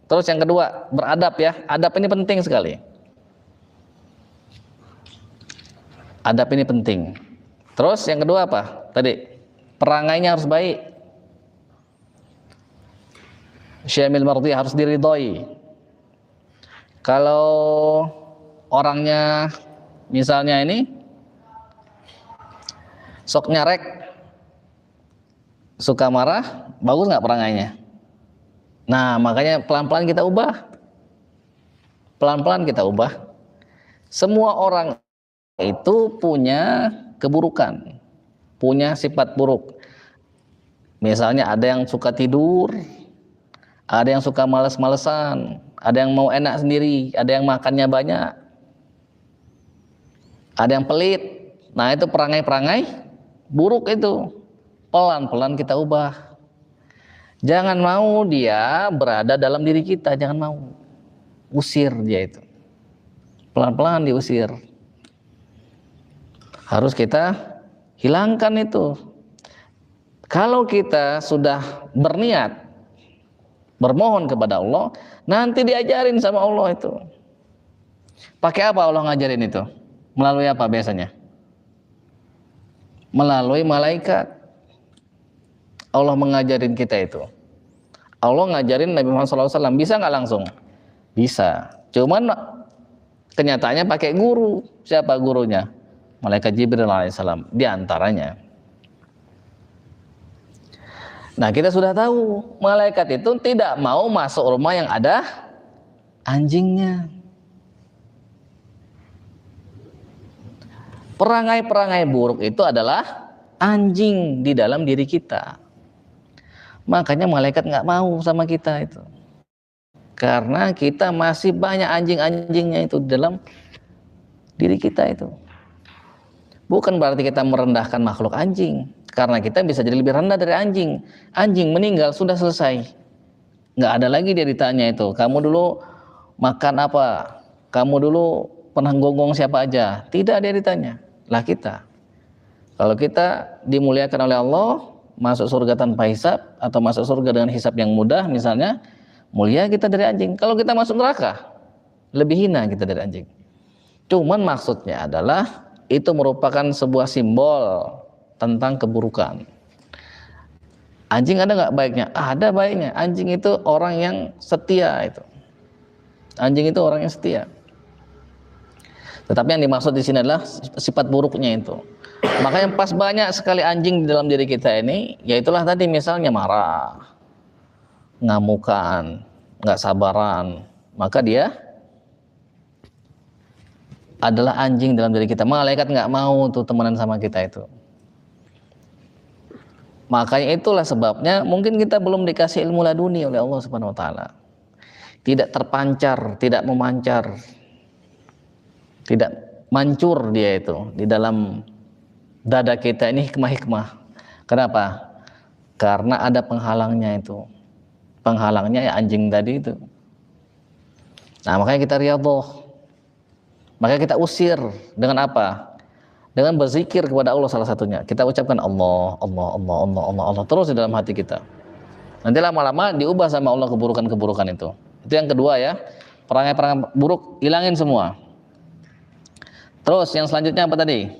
Terus yang kedua, beradab ya. Adab ini penting sekali. Adab ini penting. Terus yang kedua apa? Tadi, perangainya harus baik. Syamil mardi harus diridhoi. Kalau orangnya misalnya ini sok nyarek, suka marah, bagus nggak perangainya? Nah makanya pelan-pelan kita ubah. Pelan-pelan kita ubah. Semua orang itu punya keburukan, punya sifat buruk. Misalnya ada yang suka tidur, ada yang suka males-malesan, ada yang mau enak sendiri, ada yang makannya banyak, ada yang pelit. Nah itu perangai-perangai buruk itu. Pelan-pelan kita ubah. Jangan mau dia berada dalam diri kita, jangan mau. Usir dia itu. Pelan-pelan diusir. Harus kita hilangkan itu. Kalau kita sudah berniat bermohon kepada Allah, nanti diajarin sama Allah itu. Pakai apa Allah ngajarin itu? Melalui apa biasanya? Melalui malaikat. Allah mengajarin kita itu. Allah ngajarin Nabi Muhammad SAW, bisa nggak langsung? Bisa. Cuman kenyataannya pakai guru. Siapa gurunya? Malaikat Jibril alaihissalam. Di antaranya. Nah kita sudah tahu malaikat itu tidak mau masuk rumah yang ada anjingnya. Perangai-perangai buruk itu adalah anjing di dalam diri kita. Makanya malaikat nggak mau sama kita itu. Karena kita masih banyak anjing-anjingnya itu di dalam diri kita itu. Bukan berarti kita merendahkan makhluk anjing. Karena kita bisa jadi lebih rendah dari anjing. Anjing meninggal sudah selesai. Nggak ada lagi dia ditanya itu. Kamu dulu makan apa? Kamu dulu pernah gonggong siapa aja? Tidak dia ditanya. Lah kita. Kalau kita dimuliakan oleh Allah, masuk surga tanpa hisab atau masuk surga dengan hisab yang mudah misalnya, mulia kita dari anjing. Kalau kita masuk neraka, lebih hina kita dari anjing. Cuman maksudnya adalah itu merupakan sebuah simbol tentang keburukan. Anjing ada nggak baiknya? Ada baiknya. Anjing itu orang yang setia itu. Anjing itu orang yang setia. Tetapi yang dimaksud di sini adalah sifat buruknya itu. Makanya pas banyak sekali anjing di dalam diri kita ini, yaitulah tadi misalnya marah, ngamukan, nggak sabaran, maka dia adalah anjing dalam diri kita. Malaikat nggak mau tuh temenan sama kita itu. Makanya itulah sebabnya mungkin kita belum dikasih ilmu laduni oleh Allah Subhanahu wa taala. Tidak terpancar, tidak memancar. Tidak mancur dia itu di dalam dada kita ini hikmah-hikmah. Kenapa? Karena ada penghalangnya itu. Penghalangnya ya anjing tadi itu. Nah, makanya kita riyadhah. Makanya kita usir dengan apa? Dengan berzikir kepada Allah salah satunya. Kita ucapkan Allah, Allah, Allah, Allah, Allah, Allah terus di dalam hati kita. Nanti lama-lama diubah sama Allah keburukan-keburukan itu. Itu yang kedua ya. Perangai-perangai buruk hilangin semua. Terus yang selanjutnya apa tadi?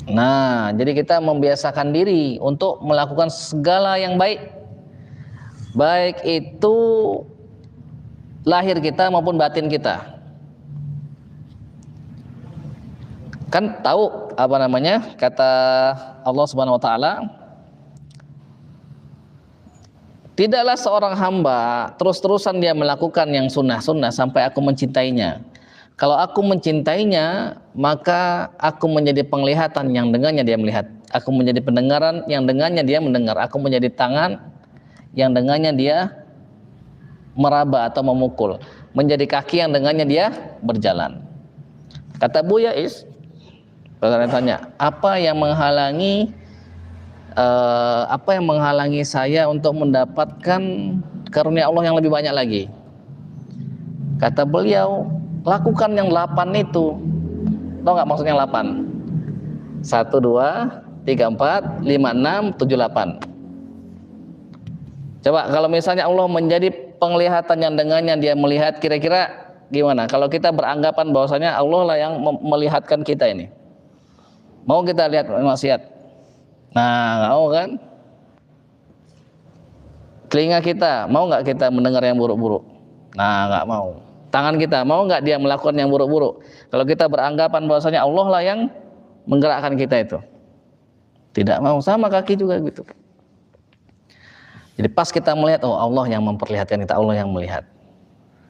Nah, jadi kita membiasakan diri untuk melakukan segala yang baik. Baik itu lahir kita maupun batin kita. Kan tahu apa namanya? Kata Allah Subhanahu wa taala, tidaklah seorang hamba terus-terusan dia melakukan yang sunnah-sunnah sampai aku mencintainya. Kalau aku mencintainya, maka aku menjadi penglihatan yang dengannya dia melihat. Aku menjadi pendengaran yang dengannya dia mendengar. Aku menjadi tangan yang dengannya dia meraba atau memukul. Menjadi kaki yang dengannya dia berjalan. Kata Buya Is, tanya, apa yang menghalangi saya untuk mendapatkan karunia Allah yang lebih banyak lagi? Kata beliau, lakukan yang 8 itu. Tahu nggak maksudnya yang 8? 1, 2, 3, 4, 5, 6, 7, 8. Coba kalau misalnya Allah menjadi penglihatan yang dengannya dia melihat, kira-kira gimana? Kalau kita beranggapan bahwasanya Allah lah yang melihatkan kita ini. Mau kita lihat maksiat? Nah, mau kan? Telinga kita, mau nggak kita mendengar yang buruk-buruk? Nah, nggak mau. Tangan kita, mau nggak dia melakukan yang buruk-buruk? Kalau kita beranggapan bahwasanya Allah lah yang menggerakkan kita itu, tidak mau. Sama kaki juga gitu. Jadi pas kita melihat, oh Allah yang memperlihatkan kita, Allah yang melihat.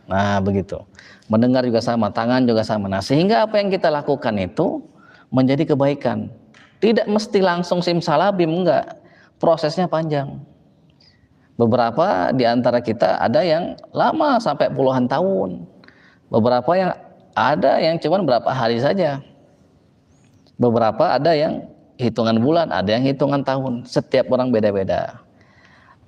Nah begitu. Mendengar juga sama, tangan juga sama. Nah sehingga apa yang kita lakukan itu menjadi kebaikan. Tidak mesti langsung simsalabim, enggak. Prosesnya panjang. Beberapa di antara kita ada yang lama sampai puluhan tahun. Beberapa yang ada yang cuma berapa hari saja. Beberapa ada yang hitungan bulan, ada yang hitungan tahun. Setiap orang beda-beda.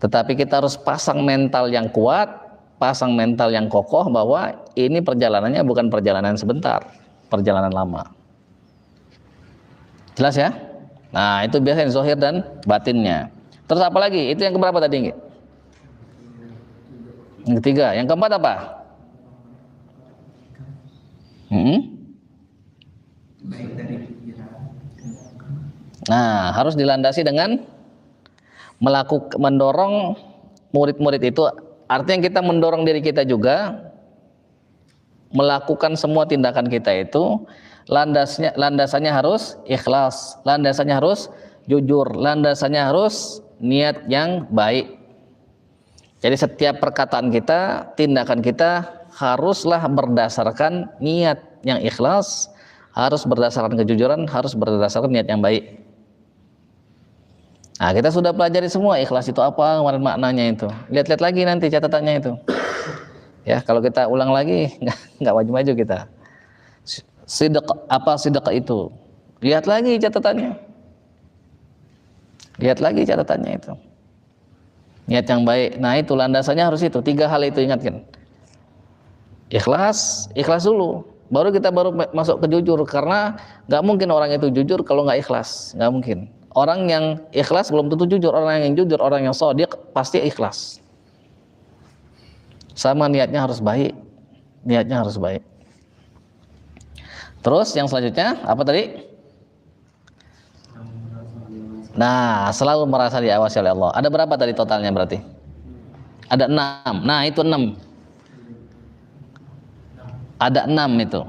Tetapi kita harus pasang mental yang kuat, pasang mental yang kokoh bahwa ini perjalanannya bukan perjalanan sebentar, perjalanan lama. Jelas ya? Nah itu biasanya zahir dan batinnya. Terus apa lagi? Itu yang keberapa tadi? Yang ketiga. Yang keempat apa? Nah harus dilandasi dengan mendorong murid-murid itu. Artinya kita mendorong diri kita juga melakukan semua tindakan kita itu landasannya harus ikhlas, landasannya harus jujur, landasannya harus niat yang baik. Jadi setiap perkataan kita, tindakan kita haruslah berdasarkan niat yang ikhlas, harus berdasarkan kejujuran, harus berdasarkan niat yang baik. Nah, kita sudah pelajari semua ikhlas itu apa, kemarin maknanya itu. Lihat-lihat lagi nanti catatannya itu. Ya, kalau kita ulang lagi nggak maju-maju kita. Sidq, apa sidq itu? Lihat lagi catatannya. Lihat lagi catatannya itu. Niat yang baik. Nah, itu landasannya harus itu. 3 hal itu ingatkan. Ikhlas dulu. Baru kita masuk ke jujur, karena nggak mungkin orang itu jujur kalau nggak ikhlas, nggak mungkin. Orang yang ikhlas belum tentu jujur. Orang yang jujur, orang yang shadiq pasti ikhlas. Sama niatnya harus baik. Niatnya harus baik. Terus yang selanjutnya apa tadi? Nah, selalu merasa diawasi oleh Allah. Ada berapa tadi totalnya berarti? Ada 6. Nah, itu 6. Ada 6 itu.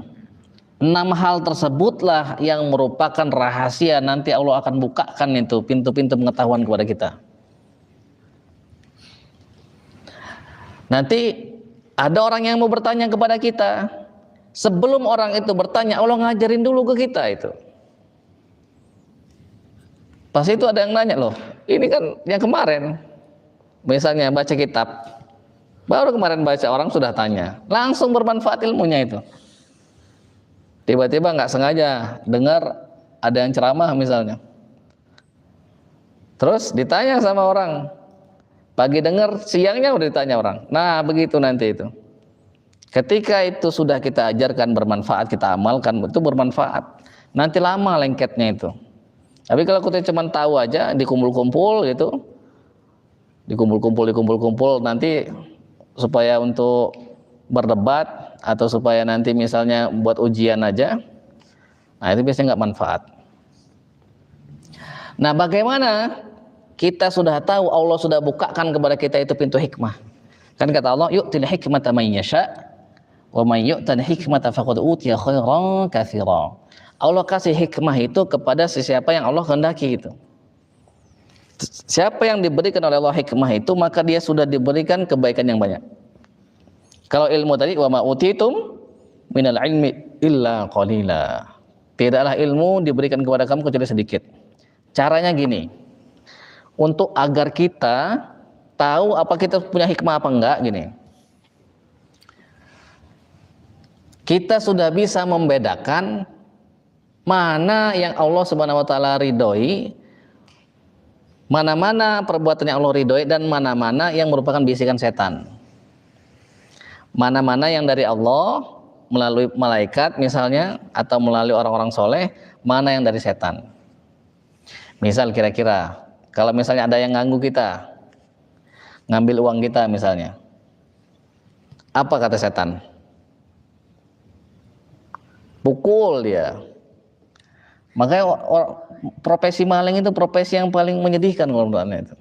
6 hal tersebutlah yang merupakan rahasia, nanti Allah akan bukakan itu pintu-pintu pengetahuan kepada kita. Nanti ada orang yang mau bertanya kepada kita. Sebelum orang itu bertanya, Allah ngajarin dulu ke kita itu. Pas itu ada yang nanya, loh, ini kan yang kemarin, misalnya baca kitab, baru kemarin baca, orang sudah tanya, langsung bermanfaat ilmunya itu. Tiba-tiba nggak sengaja dengar ada yang ceramah misalnya, terus ditanya sama orang, pagi dengar, siangnya udah ditanya orang. Nah, begitu nanti itu. Ketika itu sudah kita ajarkan bermanfaat, kita amalkan, itu bermanfaat. Nanti lama lengketnya itu. Tapi kalau kita cuma tahu aja, dikumpul-kumpul gitu, dikumpul-kumpul, nanti supaya untuk berdebat atau supaya nanti misalnya buat ujian aja, nah itu biasanya nggak manfaat. Nah, bagaimana kita sudah tahu, Allah sudah bukakan kepada kita itu pintu hikmah. Kan kata Allah, yu'til hikmata man yasha wa man yu'tal hikmata faqad utiya khairan katsira. Allah kasih hikmah itu kepada siapa yang Allah kehendaki itu. Siapa yang diberikan oleh Allah hikmah itu, maka dia sudah diberikan kebaikan yang banyak. Kalau ilmu tadi, wa ma utitum minal ilmi illa qalila. Tidaklah ilmu diberikan kepada kamu kecuali sedikit. Caranya gini. Untuk agar kita tahu apa kita punya hikmah apa enggak, gini. Kita sudah bisa membedakan mana yang Allah Subhanahu wa taala ridhoi, mana-mana perbuatan yang Allah ridhoi, dan mana-mana yang merupakan bisikan setan. Mana-mana yang dari Allah melalui malaikat misalnya, atau melalui orang-orang soleh, mana yang dari setan. Misal kira-kira kalau misalnya ada yang ganggu kita, ngambil uang kita misalnya, apa kata setan? Pukul dia. Makanya profesi maling itu profesi yang paling menyedihkan kalau menurut itu.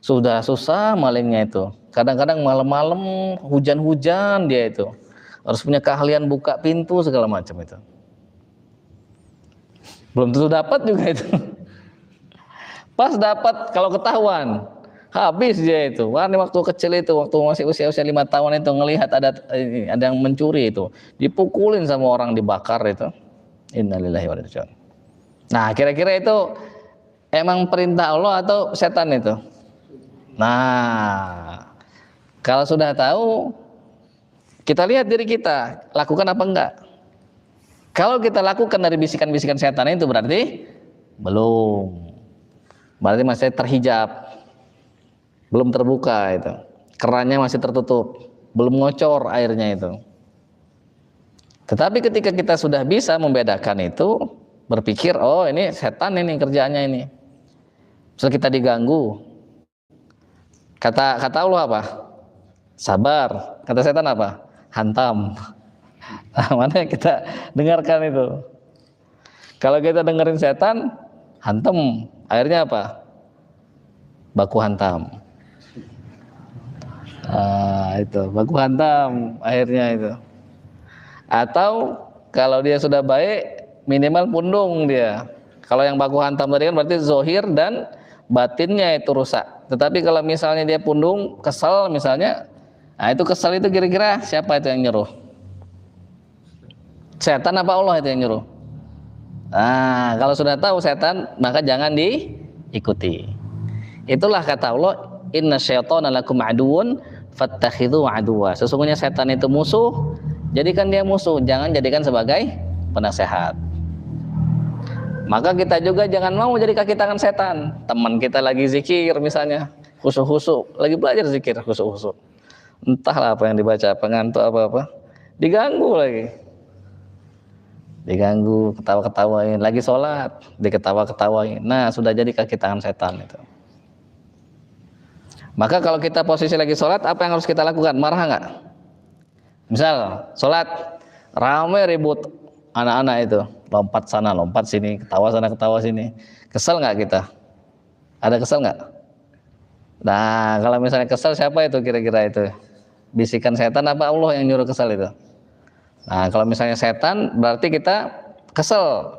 Sudah susah malingnya itu. Kadang-kadang malam-malam hujan-hujan dia itu. Harus punya keahlian buka pintu segala macam itu. Belum tentu dapat juga itu. Pas dapat, kalau ketahuan, habis dia itu. Wah, ini waktu kecil itu, waktu masih usia-usia 5 tahun itu, ngelihat ada yang mencuri itu, dipukulin sama orang, dibakar itu. Innalillahi wa inna ilaihi raji'un. Nah, kira-kira itu emang perintah Allah atau setan itu? Nah, kalau sudah tahu, kita lihat diri kita, lakukan apa enggak. Kalau kita lakukan dari bisikan-bisikan setan itu, berarti belum. Berarti masih terhijab, belum terbuka itu, kerannya masih tertutup, belum ngocor airnya itu. Tetapi ketika kita sudah bisa membedakan itu, berpikir, oh ini setan ini kerjaannya ini. Terus kita diganggu, kata Allah apa? Sabar. Kata setan apa? Hantam. Nah, mana yang kita dengarkan itu? Kalau kita dengerin setan, hantam. Akhirnya apa? Baku hantam. Itu baku hantam akhirnya itu. Atau kalau dia sudah baik, minimal pundung dia. Kalau yang baku hantam tadi kan berarti zohir dan batinnya itu rusak. Tetapi kalau misalnya dia pundung, kesel misalnya, Nah itu kesel itu kira-kira siapa itu yang nyuruh? Setan apa Allah itu yang nyuruh? Nah kalau sudah tahu setan maka jangan diikuti. Itulah kata Allah, inna syaitana lakum aduun fattakhidhu aduwa. Sesungguhnya setan itu musuh, jadikan dia musuh, jangan jadikan sebagai penasehat. Maka kita juga jangan mau jadi kaki tangan setan. Teman kita lagi zikir misalnya, khusyuk-khusyuk, lagi belajar zikir khusyuk-khusyuk. Entahlah apa yang dibaca, pengantuk apa-apa, diganggu lagi. Diganggu, ketawa-ketawain, lagi sholat, diketawa-ketawain. Nah, sudah jadi kaki tangan setan itu. Maka kalau kita posisi lagi sholat, apa yang harus kita lakukan? Marah nggak? Misal, sholat, ramai ribut anak-anak itu, lompat sana, lompat sini, ketawa sana, ketawa sini. Kesel nggak kita? Ada kesel nggak? Nah, kalau misalnya kesel, siapa itu kira-kira itu? Bisikan setan apa Allah yang nyuruh kesel itu? Nah, kalau misalnya setan, berarti kita kesel.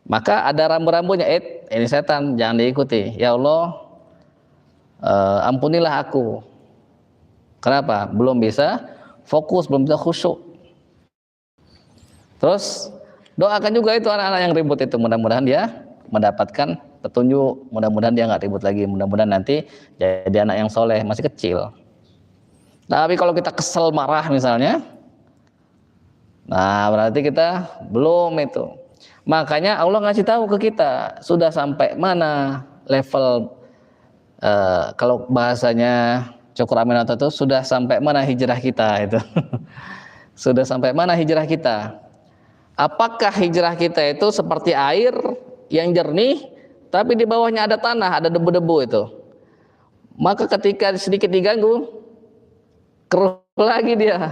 Maka ada rambu-rambunya, ini setan, jangan diikuti. Ya Allah, ampunilah aku. Kenapa? Belum bisa fokus, belum bisa khusyuk. Terus doakan juga itu anak-anak yang ribut itu, mudah-mudahan dia mendapatkan petunjuk, mudah-mudahan dia nggak ribut lagi, mudah-mudahan nanti jadi anak yang soleh, masih kecil. Tapi kalau kita kesel marah misalnya, nah berarti kita belum itu. Makanya Allah ngasih tahu ke kita sudah sampai mana level, kalau bahasanya Syukur Aminato itu sudah sampai mana hijrah kita itu. Sudah sampai mana hijrah kita? Apakah hijrah kita itu seperti air yang jernih tapi di bawahnya ada tanah, ada debu-debu itu? Maka ketika sedikit diganggu keruh lagi dia.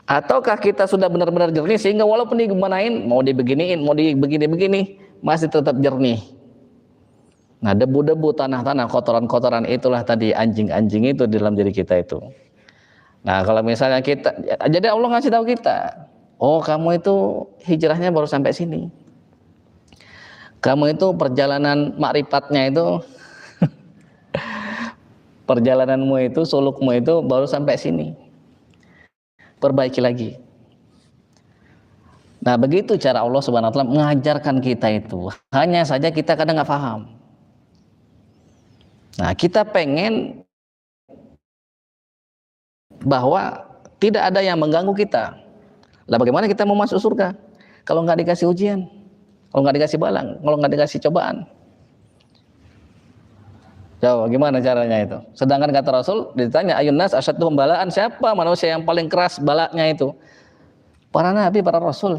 Ataukah kita sudah benar-benar jernih sehingga walaupun digimanain, mau dibeginiin, mau dibegini-begini, masih tetap jernih. Nah, debu-debu, tanah-tanah, kotoran-kotoran itulah tadi anjing-anjing itu di dalam diri kita itu. Nah, kalau misalnya kita, jadi Allah ngasih tahu kita, oh kamu itu hijrahnya baru sampai sini. Kamu itu perjalanan makrifatnya itu, perjalananmu itu, sulukmu itu baru sampai sini. Perbaiki lagi. Nah, begitu cara Allah Subhanahu wa taala mengajarkan kita itu. Hanya saja kita kadang nggak paham. Nah, kita pengen bahwa tidak ada yang mengganggu kita. Lah bagaimana kita mau masuk surga kalau nggak dikasih ujian, kalau nggak dikasih balang, kalau nggak dikasih cobaan? Coba gimana caranya itu? Sedangkan kata Rasul ditanya ayun nas asyadduhum balaan, siapa manusia yang paling keras balaknya itu? Para nabi, para rasul.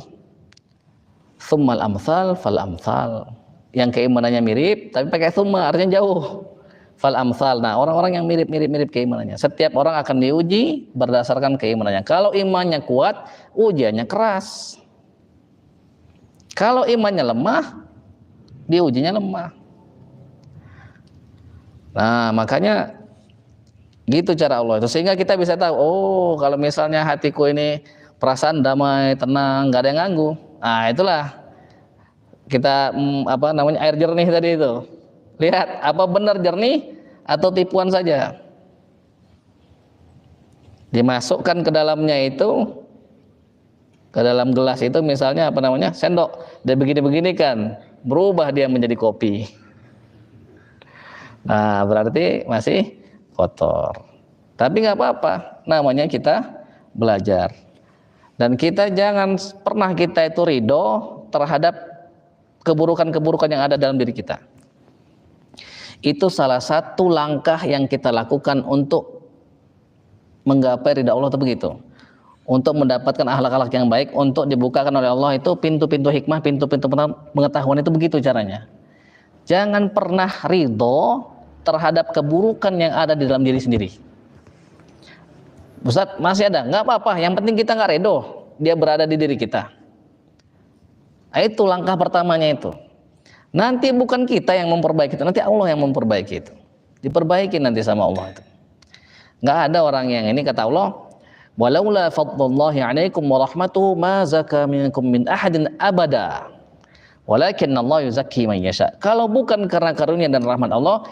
Tsummal amsal fal amsal. Yang keimanannya mirip tapi pakai tsumma, artinya jauh. Fal amsal. Nah, orang-orang yang mirip keimanannya. Setiap orang akan diuji berdasarkan keimanannya. Kalau imannya kuat, ujiannya keras. Kalau imannya lemah, diujinya lemah. Nah, makanya gitu cara Allah itu, sehingga kita bisa tahu, oh kalau misalnya hatiku ini perasaan damai, tenang, nggak ada yang ganggu. Nah, itulah kita air jernih tadi itu. Lihat apa benar jernih atau tipuan saja. Dimasukkan ke dalamnya itu, ke dalam gelas itu misalnya sendok, dan begini-begini kan berubah dia menjadi kopi. Nah, berarti masih kotor. Tapi nggak apa-apa, namanya kita belajar. Dan kita jangan pernah kita itu ridho terhadap keburukan-keburukan yang ada dalam diri kita. Itu salah satu langkah yang kita lakukan untuk menggapai ridha Allah itu begitu. Untuk mendapatkan akhlak-akhlak yang baik, untuk dibukakan oleh Allah itu pintu-pintu hikmah, pintu-pintu pengetahuan itu begitu caranya. Jangan pernah ridho terhadap keburukan yang ada di dalam diri sendiri. Ustaz, masih ada? Nggak apa-apa, yang penting kita nggak ridho dia berada di diri kita. Itu langkah pertamanya itu. Nanti bukan kita yang memperbaiki itu, nanti Allah yang memperbaiki itu. Diperbaiki nanti sama Allah itu. Nggak ada orang yang ini, kata Allah, walaula fadlullahi 'alaikum wa rahmatuhu ma zaka minkum min ahadin abada. Walakinna Allah yuzakki man yasha. Kalau bukan karena karunia dan rahmat Allah,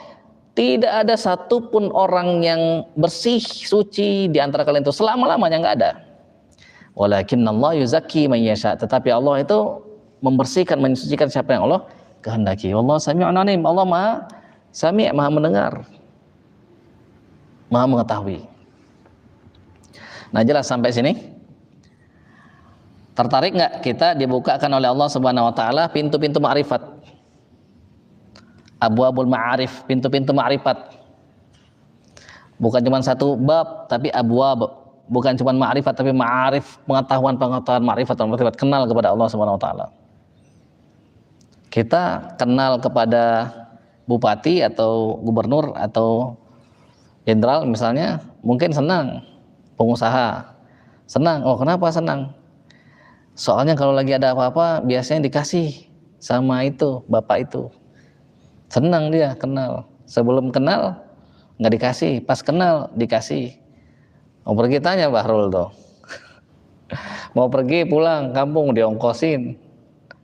Tidak ada satupun orang yang bersih, suci di antara kalian itu selama-lamanya, nggak ada. Walakinnallaha yuzakki man yasha. Tetapi Allah itu membersihkan, mensucikan siapa yang Allah kehendaki. Wallahu sami'un alim. Allah Maha Sami', Maha mendengar, Maha mengetahui. Nah, jelas sampai sini? Tertarik nggak kita dibukakan oleh Allah Subhanahu wa taala pintu-pintu ma'rifat? Abwabul ma'arif, pintu-pintu ma'rifat. Bukan cuma satu bab, tapi abwab. Bukan cuma ma'rifat, tapi ma'arif, pengetahuan ma'rifat, kenal kepada Allah Subhanahu wa taala. Kita kenal kepada bupati atau gubernur atau jenderal misalnya, mungkin senang. Pengusaha senang. Oh, kenapa senang? Soalnya kalau lagi ada apa-apa biasanya dikasih sama itu bapak itu. Senang dia kenal. Sebelum kenal nggak dikasih, pas kenal dikasih. Mau pergi tanya Bahrul tuh. Mau pergi pulang kampung diongkosin.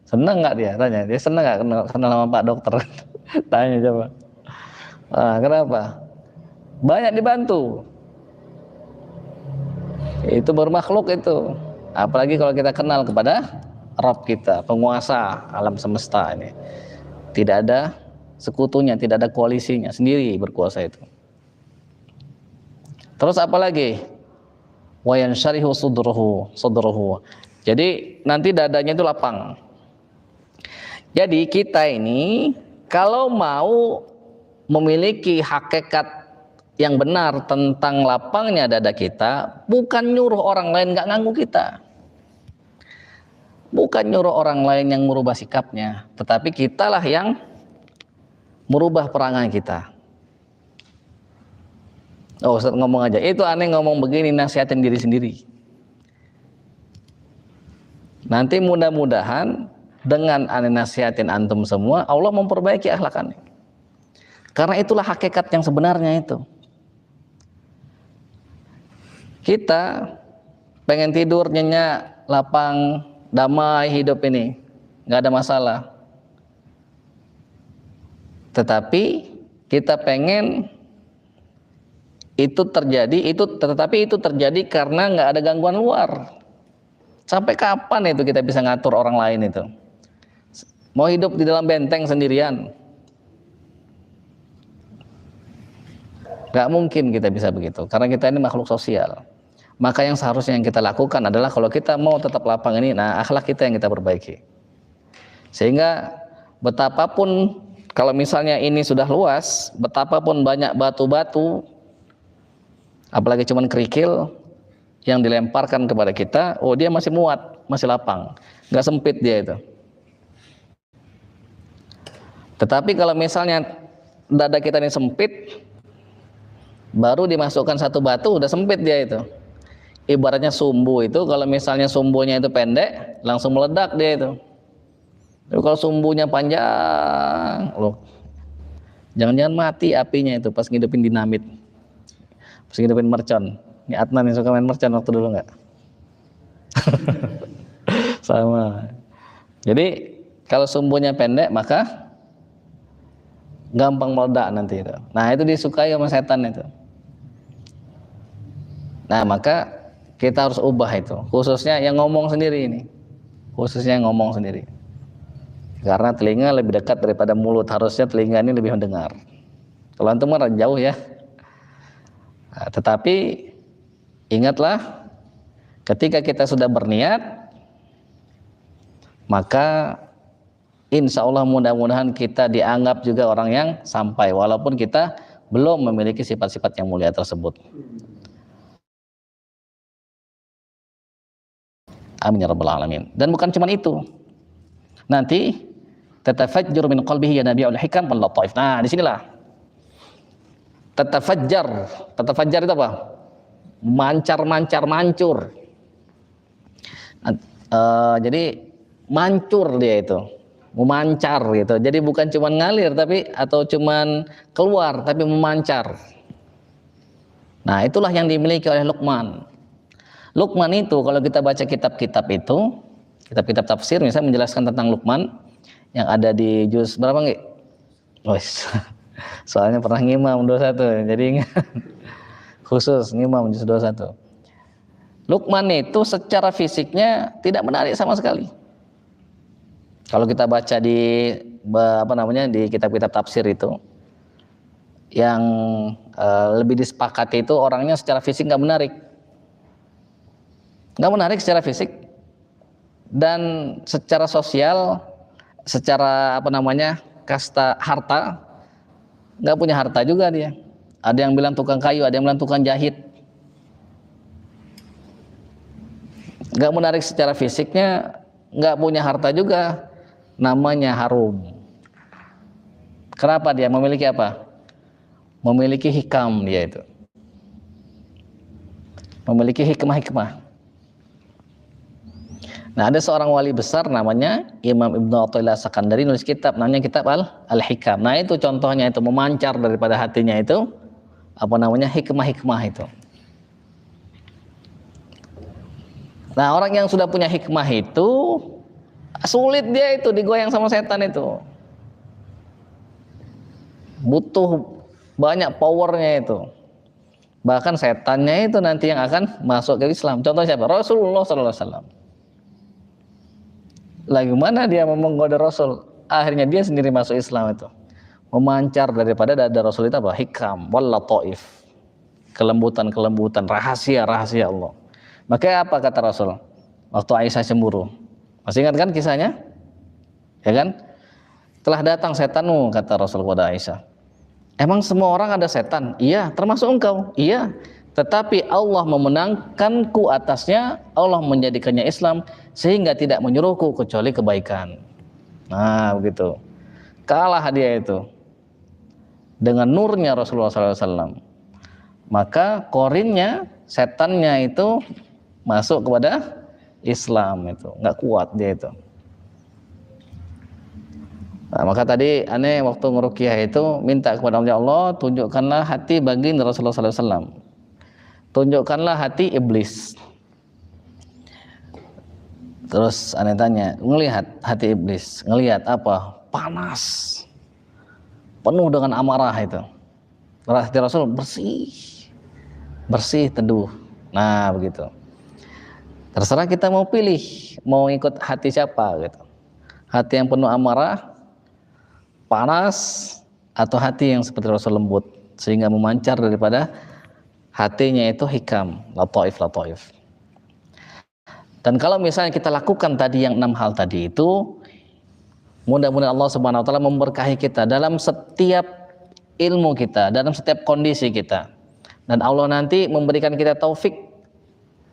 Senang nggak dia? Tanya. Dia senang nggak kenal sama Pak Dokter? Tanya coba. Nah, kenapa? Banyak dibantu. Itu bermakhluk itu. Apalagi kalau kita kenal kepada Rabb kita, penguasa alam semesta ini. Tidak ada sekutunya, tidak ada koalisinya, sendiri berkuasa itu. Terus apa lagi? Wa yansharihu sudruhu. Jadi nanti dadanya itu lapang. Jadi kita ini kalau mau memiliki hakikat yang benar tentang lapangnya dada kita, bukan nyuruh orang lain nggak nganggu kita. Bukan nyuruh orang lain yang merubah sikapnya, tetapi kitalah yang merubah perangai kita. Oh, Ustaz ngomong aja, itu aneh ngomong begini, nasihatin diri sendiri. Nanti mudah-mudahan dengan aneh nasihatin antum semua, Allah memperbaiki akhlak aneh. Karena itulah hakikat yang sebenarnya itu. Kita pengen tidur nyenyak, lapang, damai hidup ini, nggak ada masalah. Tetapi kita pengen itu terjadi, tetapi itu terjadi karena nggak ada gangguan luar. Sampai kapan itu kita bisa ngatur orang lain itu? Mau hidup di dalam benteng sendirian? Nggak mungkin kita bisa begitu, karena kita ini makhluk sosial. Maka yang seharusnya yang kita lakukan adalah kalau kita mau tetap lapang ini, nah akhlak kita yang kita perbaiki. Sehingga betapapun kalau misalnya ini sudah luas, betapapun banyak batu-batu, apalagi cuman kerikil yang dilemparkan kepada kita, oh dia masih muat, masih lapang, nggak sempit dia itu. Tetapi kalau misalnya dada kita ini sempit, baru dimasukkan satu batu, udah sempit dia itu. Ibaratnya sumbu itu, kalau misalnya sumbunya itu pendek, langsung meledak dia itu. Tapi kalau sumbunya panjang, loh, jangan-jangan mati apinya itu pas ngidupin dinamit, pas ngidupin mercon. Ini Adnan yang suka main mercon waktu dulu nggak? Sama. Jadi kalau sumbunya pendek maka gampang meledak nanti itu. Nah itu disukai sama setan itu. Nah maka kita harus ubah itu, khususnya yang ngomong sendiri ini, khususnya yang ngomong sendiri. Karena telinga lebih dekat daripada mulut, harusnya telinga ini lebih mendengar. Kalau antum kan jauh ya. Nah, tetapi ingatlah, ketika kita sudah berniat, maka insya Allah mudah-mudahan kita dianggap juga orang yang sampai, walaupun kita belum memiliki sifat-sifat yang mulia tersebut. Amin ya rabbal alamin. Dan bukan cuma itu. Nanti tatafajjar min qalbihi ya nabiul hikam wal lataif. Nah, disinilah tatafajjar. Tatafajjar itu apa? Mancar-mancar, mancur. Jadi mancur dia itu. Memancar gitu. Jadi bukan cuma ngalir tapi atau cuma keluar tapi memancar. Nah, itulah yang dimiliki oleh Luqman. Luqman itu kalau kita baca kitab-kitab itu, kitab-kitab tafsir misalnya menjelaskan tentang Luqman yang ada di juz berapa nggih? Soalnya pernah ngimam 21, jadi ingat. Khusus ngimam juz 21. Luqman itu secara fisiknya tidak menarik sama sekali. Kalau kita baca di di kitab-kitab tafsir itu, yang lebih disepakati itu orangnya secara fisik nggak menarik secara fisik, dan secara sosial, secara kasta harta, nggak punya harta juga dia. Ada yang bilang tukang kayu, ada yang bilang tukang jahit. Nggak menarik secara fisiknya, nggak punya harta juga, namanya harum. Kenapa dia memiliki apa? Memiliki hikam dia itu. Memiliki hikmah-hikmah. Nah, ada seorang wali besar namanya Imam Ibnu Athaillah Sakandari, nulis kitab namanya kitab Al-Hikam. Nah, itu contohnya itu memancar daripada hatinya itu hikmah-hikmah itu. Nah, orang yang sudah punya hikmah itu sulit dia itu digoyang sama setan itu. Butuh banyak powernya itu. Bahkan setannya itu nanti yang akan masuk ke Islam. Contohnya siapa? Rasulullah SAW. Lagi mana dia menggoda Rasul, akhirnya dia sendiri masuk Islam itu. Memancar daripada dada Rasul itu apa? Hikam, wal lataif. Kelembutan, rahasia Allah. Maka apa kata Rasul? Waktu Aisyah cemburu. Masih ingat kan kisahnya? Ya kan? Telah datang setanmu, kata Rasul kepada Aisyah. Emang semua orang ada setan? Iya, termasuk engkau. Iya. Tetapi Allah memenangkanku atasnya, Allah menjadikannya Islam, sehingga tidak menyuruhku kecuali kebaikan. Nah, begitu. Kalah dia itu dengan nurnya Rasulullah SAW. Maka korinnya, setannya itu masuk kepada Islam itu, nggak kuat dia itu. Nah, maka tadi aneh waktu ngeruqyah itu minta kepada Allah, tunjukkanlah hati baginda Rasulullah SAW. Tunjukkanlah hati iblis. Terus aneh tanya, ngelihat hati iblis, ngelihat apa? Panas, penuh dengan amarah itu. Hati Rasul bersih, teduh. Nah, begitu. Terserah kita mau pilih, mau ikut hati siapa gitu. Hati yang penuh amarah, panas, atau hati yang seperti Rasul lembut, sehingga memancar daripada hatinya itu hikam, lataif. Dan kalau misalnya kita lakukan tadi yang 6 hal tadi itu, mudah-mudahan Allah Subhanahu wa taala memberkahi kita dalam setiap ilmu kita, dalam setiap kondisi kita. Dan Allah nanti memberikan kita taufik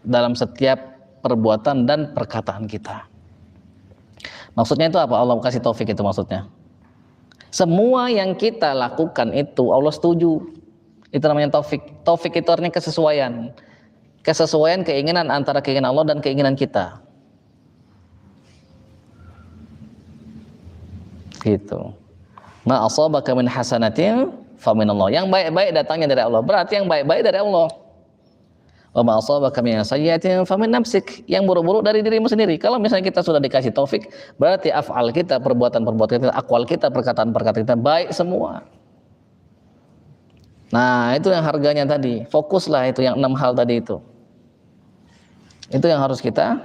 dalam setiap perbuatan dan perkataan kita. Maksudnya itu apa? Allah kasih taufik itu maksudnya. Semua yang kita lakukan itu Allah setuju. Itu namanya taufik. Taufik itu artinya kesesuaian. Kesesuaian keinginan antara keinginan Allah dan keinginan kita. Gitu. Ma asabaka min hasanatin fa min Allah. Yang baik-baik datangnya dari Allah. Berarti yang baik-baik dari Allah. Wa ma asabaka min sayyi'atin fa min nafsik. Yang buruk-buruk dari dirimu sendiri. Kalau misalnya kita sudah dikasih taufik, berarti af'al kita, perbuatan-perbuatan kita, akwal kita, perkataan-perkataan kita baik semua. Nah, itu yang harganya tadi. Fokuslah itu yang 6 hal tadi itu. Itu yang harus kita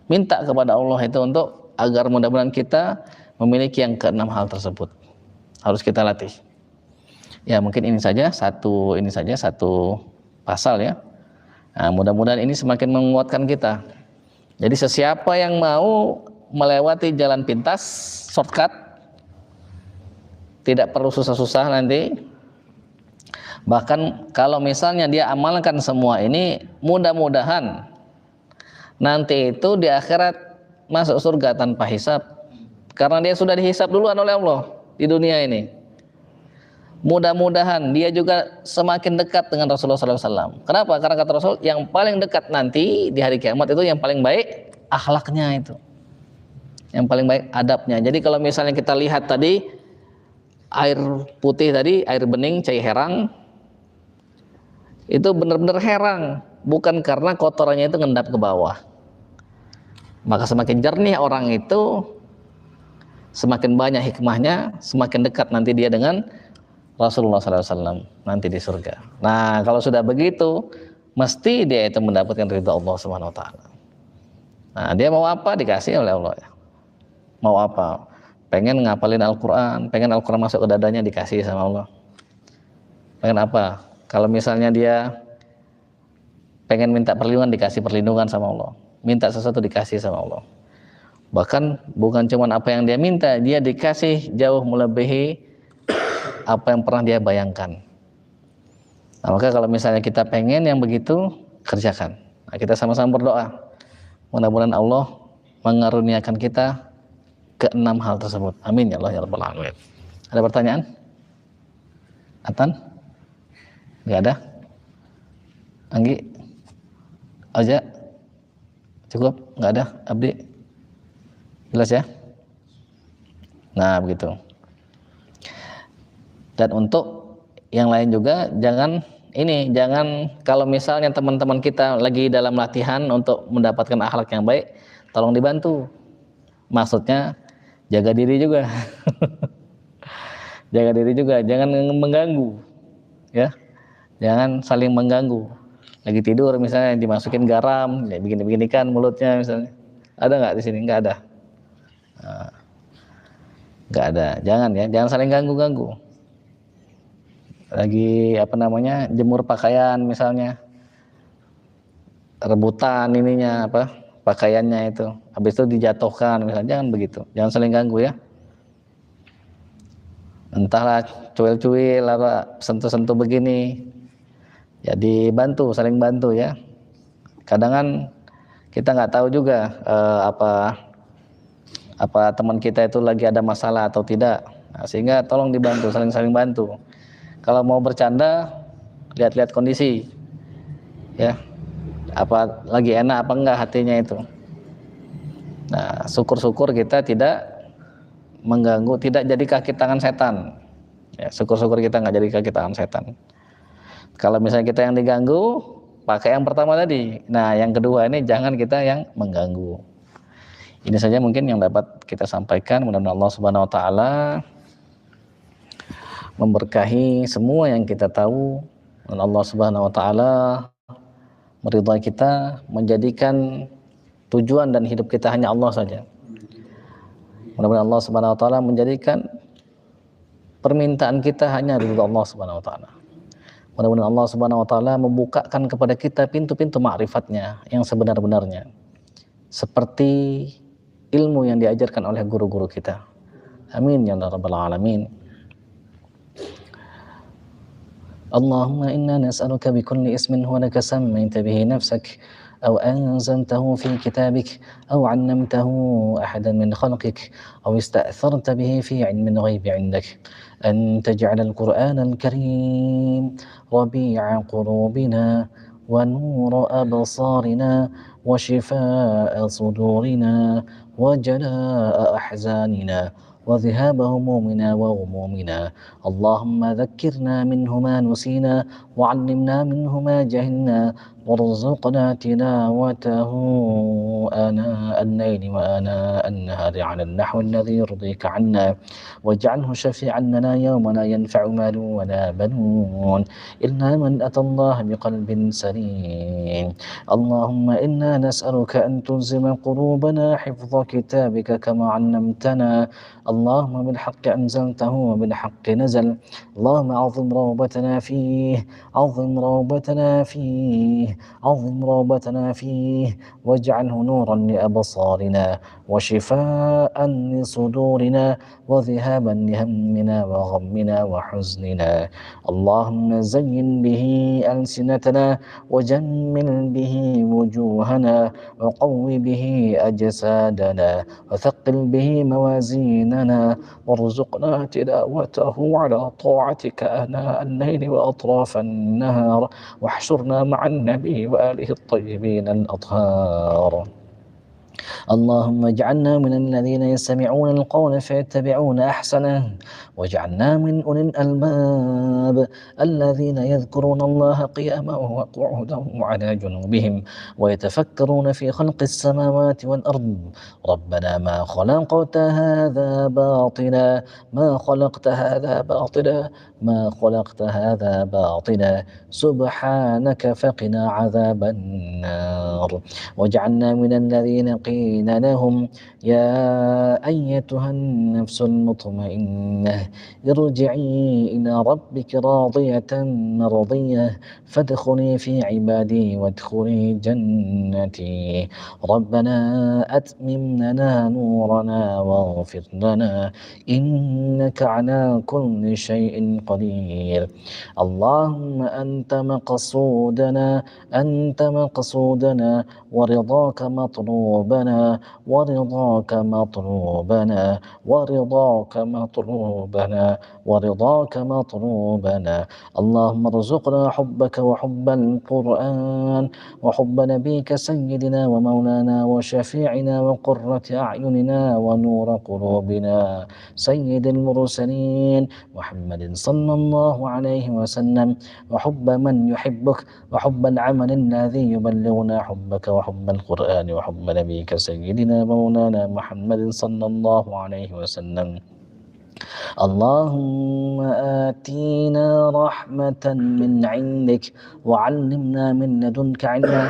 minta kepada Allah itu untuk agar mudah-mudahan kita memiliki yang ke-6 hal tersebut. Harus kita latih. Ya, mungkin ini saja satu pasal ya. Nah, mudah-mudahan ini semakin menguatkan kita. Jadi sesiapa yang mau melewati jalan pintas, shortcut, tidak perlu susah-susah nanti. Bahkan kalau misalnya dia amalkan semua ini, mudah-mudahan nanti itu di akhirat masuk surga tanpa hisab, karena dia sudah dihisab duluan oleh Allah di dunia ini. Mudah-mudahan dia juga semakin dekat dengan Rasulullah SAW. Kenapa? Karena kata Rasul, yang paling dekat nanti di hari kiamat itu yang paling baik akhlaknya itu, yang paling baik adabnya. Jadi kalau misalnya kita lihat tadi air putih tadi, air bening, cai herang, itu benar-benar herang, bukan karena kotorannya itu ngendap ke bawah. Maka semakin jernih orang itu, semakin banyak hikmahnya, semakin dekat nanti dia dengan Rasulullah SAW nanti di surga. Nah, kalau sudah begitu, mesti dia itu mendapatkan ridha Allah Subhanahu wa taala. Nah, dia mau apa dikasih oleh Allah ya. Mau apa? Pengen ngapalin Al-Qur'an, pengen Al-Qur'an masuk ke dadanya dikasih sama Allah. Pengen apa? Kalau misalnya dia pengen minta perlindungan dikasih perlindungan sama Allah. Minta sesuatu dikasih sama Allah. Bahkan bukan cuma apa yang dia minta, dia dikasih jauh melebihi apa yang pernah dia bayangkan. Nah, maka kalau misalnya kita pengen yang begitu, kerjakan. Nah, kita sama-sama berdoa. Mudah-mudahan Allah mengaruniakan kita keenam hal tersebut. Amin ya Allah ya Rabbal Alamin. Ada pertanyaan? Atan? Gak ada? Anggi? Oja? Cukup? Gak ada? Abdi? Jelas ya? Nah, begitu. Dan untuk yang lain juga jangan kalau misalnya teman-teman kita lagi dalam latihan untuk mendapatkan akhlak yang baik, tolong dibantu. Maksudnya jaga diri juga. Jaga diri juga, jangan mengganggu. Ya. Jangan saling mengganggu. Lagi tidur misalnya dimasukin garam, ya begini-beginikan mulutnya misalnya. Ada nggak di sini? Nggak ada. Nggak ada. Jangan saling ganggu-ganggu. Lagi jemur pakaian misalnya, rebutan pakaiannya itu, habis itu dijatuhkan misalnya, jangan begitu, jangan saling ganggu ya. Entahlah cuil-cuil sentuh-sentuh begini, jadi saling bantu ya. Kadang kan kita nggak tahu juga apa teman kita itu lagi ada masalah atau tidak, nah, sehingga tolong dibantu, saling bantu. Kalau mau bercanda, lihat-lihat kondisi, ya, apa lagi enak apa enggak hatinya itu. Nah, syukur-syukur kita tidak mengganggu, tidak jadi kaki tangan setan. Ya, syukur-syukur kita nggak jadi kaki tangan setan. Kalau misalnya kita yang diganggu, pakai yang pertama tadi. Nah, yang kedua ini jangan kita yang mengganggu. Ini saja mungkin yang dapat kita sampaikan. Mudah-mudahan Allah Subhanahu wa taala memberkahi semua yang kita tahu, dan Allah Subhanahu wa taala meridhai kita, menjadikan tujuan dan hidup kita hanya Allah saja. Mudah-mudahan Allah Subhanahu wa taala menjadikan permintaan kita hanya ridha Allah Subhanahu wa taala. Mudah-mudahan Allah Subhanahu wa taala membukakan kepada kita pintu-pintu ma'rifatnya yang sebenar-benarnya, seperti ilmu yang diajarkan oleh guru-guru kita. Amin ya rabbal alamin. اللهم إنا نسألك بكل اسم هو لك سميت به نفسك أو أنزلته في كتابك أو علمته أحدا من خلقك أو استأثرت به في علم الغيب عندك أن تجعل القرآن الكريم ربيع قلوبنا ونور أبصارنا وشفاء صدورنا وجلاء أحزاننا وذهاب همومنا وغمومنا. اللهم ذكرنا منه ما نسينا وعلمنا منه ما جهلنا وارزقنا تلاوته آناء الليل وآناء النهار على النحو الذي يرضيك عنا واجعله شفيعا لنا يوم لا ينفع مال ولا بنون إلا من أتى الله بقلب سليم. اللهم إنا نسألك أن تلزم قلوبنا حفظ كتابك كما علمتنا. اللهم بالحق أنزلته وبالحق نزل. اللهم عظم روبتنا فيه، عظم روبتنا فيه، عظم روبتنا فيه، واجعله نورا لأبصارنا وشفاء لصدورنا وذهابا لهمنا وغمنا وحزننا. اللهم زين به ألسنتنا وجمل به وجوهنا وقو به أجسادنا وثقل به موازيننا وارزقنا تلاوته على طاعتك آناء الليل وأطراف النهار واحشرنا مع النبي وآله الطيبين الأطهار. اللهم اجعلنا من الذين يستمعون القول فيتبعون أحسنه واجعلنا من أولي الألباب الذين يذكرون الله قياما وقعودا وعلى جنوبهم ويتفكرون في خلق السماوات والأرض. ربنا ما خلقت هذا باطلا ما خلقت هذا باطلا سبحانك فقنا عذاب النار واجعلنا من الذين قيل لهم يا أيتها النفس المطمئنة ارجعي إلى ربك راضية مرضية فادخلي في عبادي وادخلي جنتي ربنا أتمم لنا نورنا واغفر لنا إنك على كل شيء قدير اللهم أنت مقصودنا ورضاك مطلوبنا ورضاك مطلوبنا ورضاك مطلوبنا ورضاك مطلوبنا اللهم ارزقنا حبك وحب القرآن وحب نبيك سيدنا ومولانا وشفيعنا وقرة أعيننا ونور قلوبنا سيد المرسلين محمد صلى الله عليه وسلم وحب من يحبك وحب العمل الذي يبلغنا حبك وحب القرآن وحب نبيك سيدنا مولانا محمد صلى الله عليه وسلم اللهم آتينا رحمة من عندك وعلمنا من لدنك علما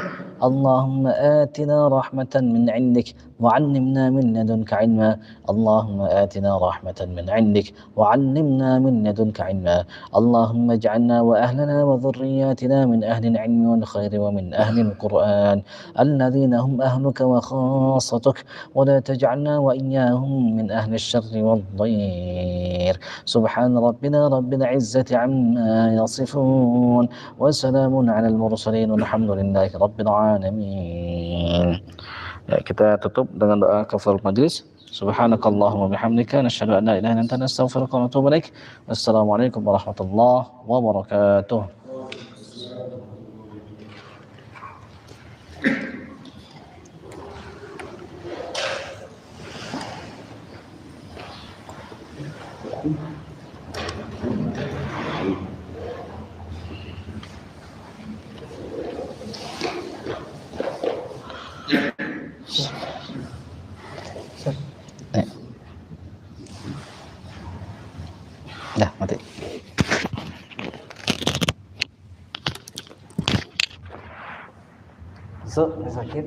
اللهم آتنا رحمة من عندك وعلمنا من لدنك علما اللهم آتنا رحمة من عندك وعلمنا من لدنك علما اللهم اجعلنا وأهلنا وذرياتنا من أهل العلم والخير ومن أهل القرآن الذين هم أهلك وخاصتك ولا تجعلنا وإياهم من أهل الشر والضير سبحان ربنا رب العزة عما يصفون وسلام على المرسلين والحمد لله رب العالمين. Ya, kita tutup dengan doa kafaratul majlis. Subhanakallahumma bihamdika nasyhadu an la ilaha illa anta nastaghfiruka wa natubu ilaik. Wassalamualaikum warahmatullahi wabarakatuh. Dah mati. So, sakit.